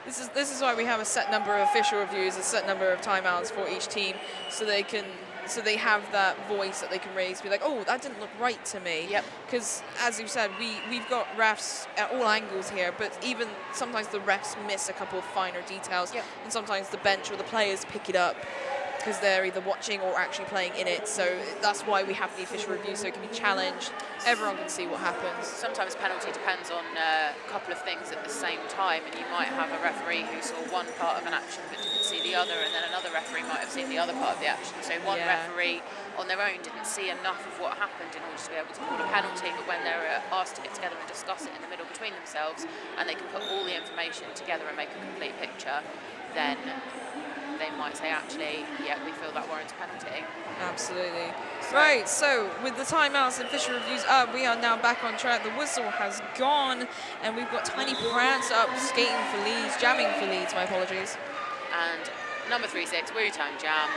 This is why we have a set number of official reviews, a set number of timeouts for each team, so they have that voice that they can raise, be like, oh, that didn't look right to me. Yep. Because as you said, we've got refs at all angles here, but even sometimes the refs miss a couple of finer details, yep. And sometimes the bench or the players pick it up because they're either watching or actually playing in it. So that's why we have the official review, so it can be challenged. Everyone can see what happens. Sometimes penalty depends on a couple of things at the same time, and you might have a referee who saw one part of an action but didn't see the other, and then another referee might have seen the other part of the action. So one referee on their own didn't see enough of what happened in order to be able to call a penalty, but when they're asked to get together and discuss it in the middle between themselves, and they can put all the information together and make a complete picture, then they might say, actually, yeah, we feel that warrants a penalty. Absolutely. Right, so with the timeouts and official reviews up, we are now back on track. The whistle has gone, and we've got Tiny Prance up, skating for Leeds, jamming for Leeds, my apologies. And number 36, Wu-Tang Jam,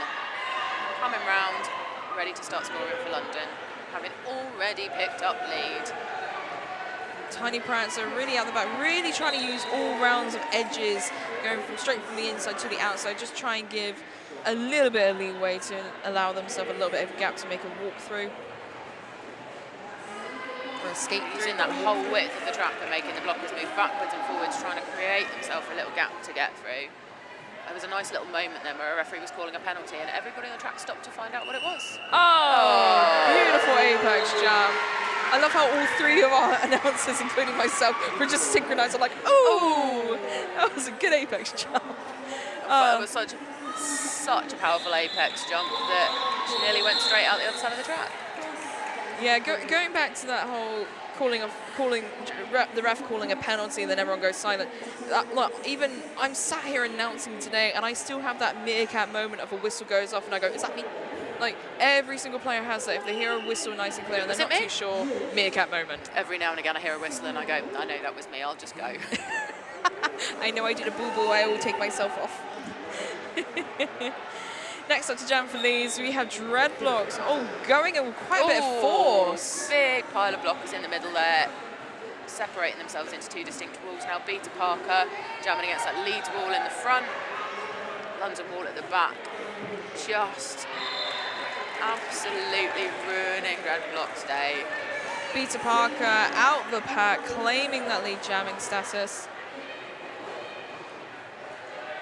coming round, ready to start scoring for London, having already picked up lead. Tiny Prance are really out the back, really trying to use all rounds of edges, going straight from the inside to the outside, just try and give a little bit of leeway to allow themselves a little bit of gap to make a walk through. Or a skate through. Using that whole width of the track and making the blockers move backwards and forwards, trying to create themselves a little gap to get through. There was a nice little moment then where a referee was calling a penalty and everybody on the track stopped to find out what it was. Oh. Beautiful apex jam. I love how all three of our announcers, including myself, were just synchronized. I'm like, oh, that was a good apex jump. It was such a powerful apex jump that she nearly went straight out the other side of the track. Yeah, going back to that whole the ref calling a penalty and then everyone goes silent. Look, even I'm sat here announcing today and I still have that meerkat moment of a whistle goes off and I go, is that me? Like, every single player has that. If they hear a whistle nice and clear and they're not too sure, meerkat moment. Every now and again I hear a whistle and I go, I know that was me, I'll just go. I know I did a boo-boo, I will take myself off. Next up to jam for Leeds, we have Dreadblocks. Oh, going in with quite a bit of force. Big pile of blockers in the middle there, separating themselves into two distinct walls now. Beta Parker jamming against that Leeds wall in the front, London wall at the back. Just absolutely ruining Dreadblocks' day. Beta Parker out the pack, claiming that lead jamming status.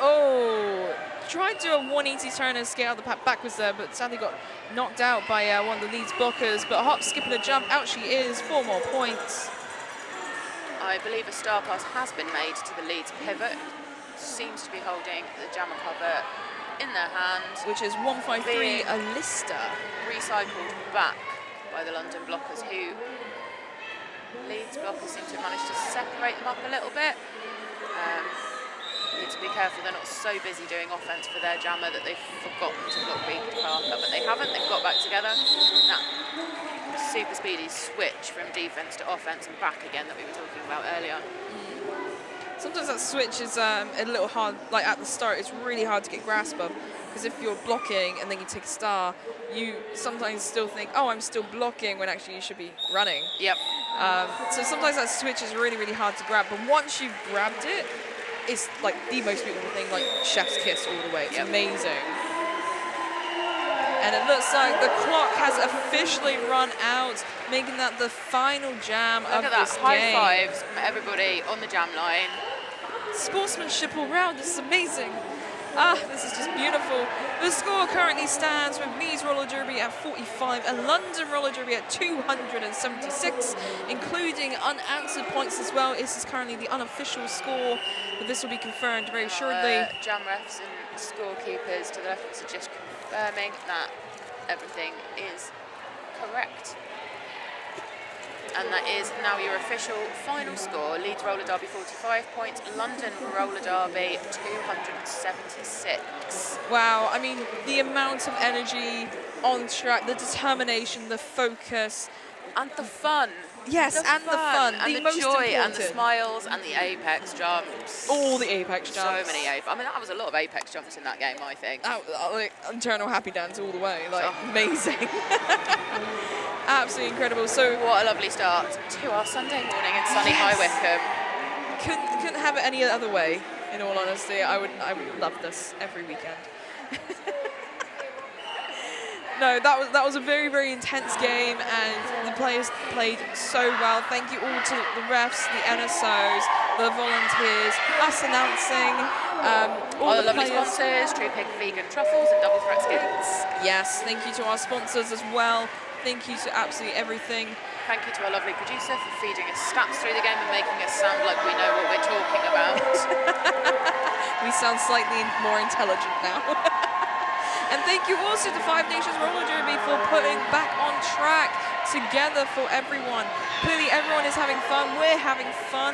Oh, tried to do a 180 turn and skate out the pack backwards there, but sadly got knocked out by one of the Leeds blockers. But hop, skip and a jump, out she is, 4 more points. I believe a star pass has been made to the Leeds pivot. Seems to be holding the jammer cover in their hand. Which is 153 a Lister. Recycled back by the London blockers, who Leeds blockers seem to have managed to separate them up a little bit. Need to be careful they're not so busy doing offence for their jammer that they've forgotten to block Beacon Parker, but they haven't. They've got back together. That super speedy switch from defence to offence and back again that we were talking about earlier. Sometimes that switch is a little hard, like at the start, it's really hard to get grasp of, because if you're blocking and then you take a star, you sometimes still think, oh, I'm still blocking, when actually you should be running. Yep. So sometimes that switch is really, really hard to grab, but once you've grabbed it, it's like the most beautiful thing, like chef's kiss all the way. It's amazing. And it looks like the clock has officially run out, making that the final jam of this game. Look at that, high fives from everybody on the jam line. Sportsmanship all round, this is amazing. This is just beautiful. The score currently stands with Leeds Roller Derby at 45 and London Roller Derby at 276, including unanswered points as well. This is currently the unofficial score, but this will be confirmed very shortly. Jam refs and scorekeepers to the left are just confirming that everything is correct. And that is now your official final score. Leeds Roller Derby 45 points, London Roller Derby 276. Wow, I mean, the amount of energy on track, the determination, the focus. And the fun. Yes, the fun. And the most joy important. and the smiles and the apex jumps. All the apex jumps. So many apex. I mean, that was a lot of apex jumps in that game, I think. Like, eternal happy dance all the way. Like, amazing. Absolutely incredible. So what a lovely start to our Sunday morning in sunny High Wycombe. Couldn't have it any other way, in all honesty. I would love this every weekend. No, that was a very, very intense game, and the players played so well. Thank you all to the refs, the NSOs, the volunteers, us announcing, all the lovely players. sponsors, True Pig Vegan Truffles and Double Threat Skates. Yes, thank you to our sponsors as well. Thank you to absolutely everything. Thank you to our lovely producer for feeding us stats through the game and making us sound like we know what we're talking about. We sound slightly more intelligent now. And thank you also to Five Nations Roller Derby for putting back on track together for everyone. Clearly everyone is having fun. We're having fun.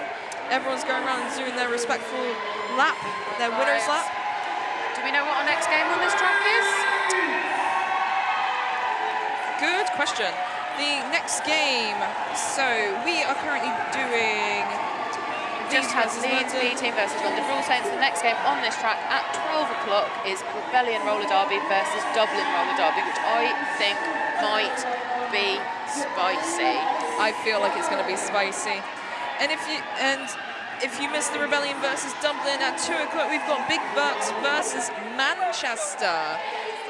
Everyone's going around and doing their respectful lap, their winner's lap. Do we know what our next game on this track is? Good question. The next game, so we are currently doing just has Leeds B team versus London Rule Saints. The next game on this track at 12 o'clock is Rebellion Roller Derby versus Dublin Roller Derby, which I think might be spicy. I feel like it's going to be spicy. And if you miss the Rebellion versus Dublin at 2 o'clock, we've got Big Bucks versus Manchester.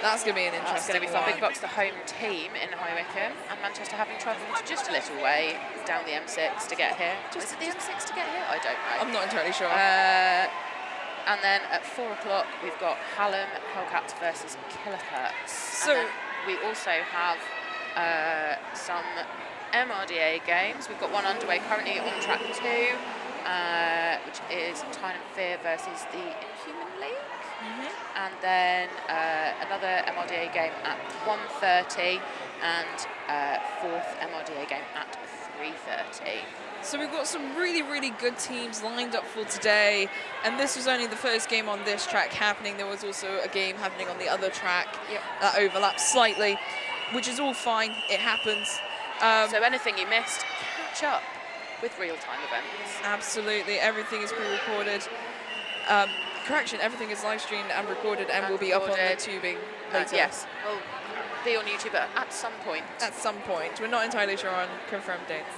That's going to be an interesting one. That's going to be fun. one. Big Bucks, the home team in High Wycombe, and Manchester having travelled just a little way down the M6 to get here. Is it the M6 to get here? I don't know. I'm not entirely sure. And then at 4 o'clock, we've got Hallam Hellcats versus Kilohertz. So we also have some MRDA games. We've got one underway currently on track 2, which is Tyne and Fear versus the Inhuman League. And then another MRDA game at 1:30 and fourth MRDA game at 3:30. So we've got some really, really good teams lined up for today, and this was only the first game on this track happening. There was also a game happening on the other track that overlaps slightly, which is all fine. It happens. So anything you missed, catch up with real-time events. Absolutely, everything is pre-recorded. Correction, everything is live streamed and recorded and will be up on the tubing later. Yes, will be on YouTube at some point. At some point. We're not entirely sure on confirmed dates.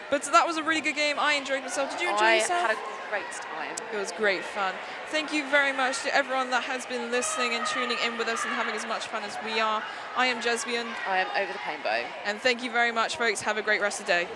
But that was a really good game. I enjoyed myself. Did you enjoy yourself? I had a great time. It was great fun. Thank you very much to everyone that has been listening and tuning in with us and having as much fun as we are. I am Jesbian. I am Over the Painbow. And thank you very much, folks. Have a great rest of the day.